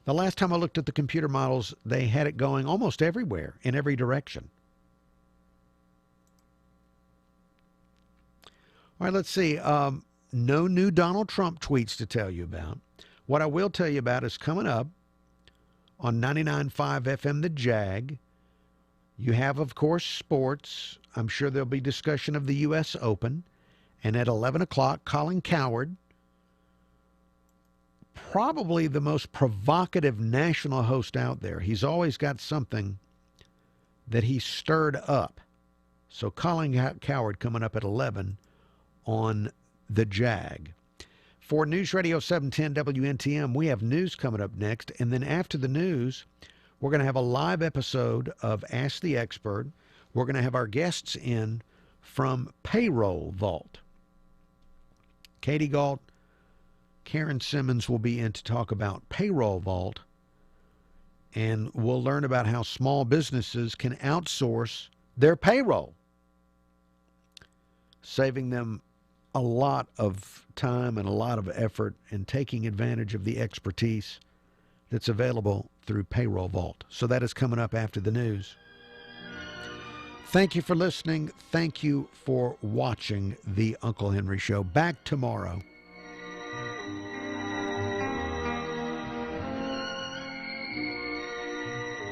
The last time I looked at the computer models, they had it going almost everywhere, in every direction. All right, let's see. No new Donald Trump tweets to tell you about. What I will tell you about is coming up on 99.5 FM, The Jag. You have, of course, sports. I'm sure there'll be discussion of the U.S. Open. And at 11 o'clock, Colin Cowherd, probably the most provocative national host out there. He's always got something that he stirred up. So Colin Cowherd coming up at 11 on The Jag. For News Radio 710 WNTM, we have news coming up next. And then after the news, we're going to have a live episode of Ask the Expert. We're going to have our guests in from Payroll Vault. Katie Galt, Karen Simmons will be in to talk about Payroll Vault. And we'll learn about how small businesses can outsource their payroll, saving them a lot of time and a lot of effort and taking advantage of the expertise that's available through Payroll Vault. So that is coming up after the news. Thank you for listening. Thank you for watching The Uncle Henry Show. Back tomorrow.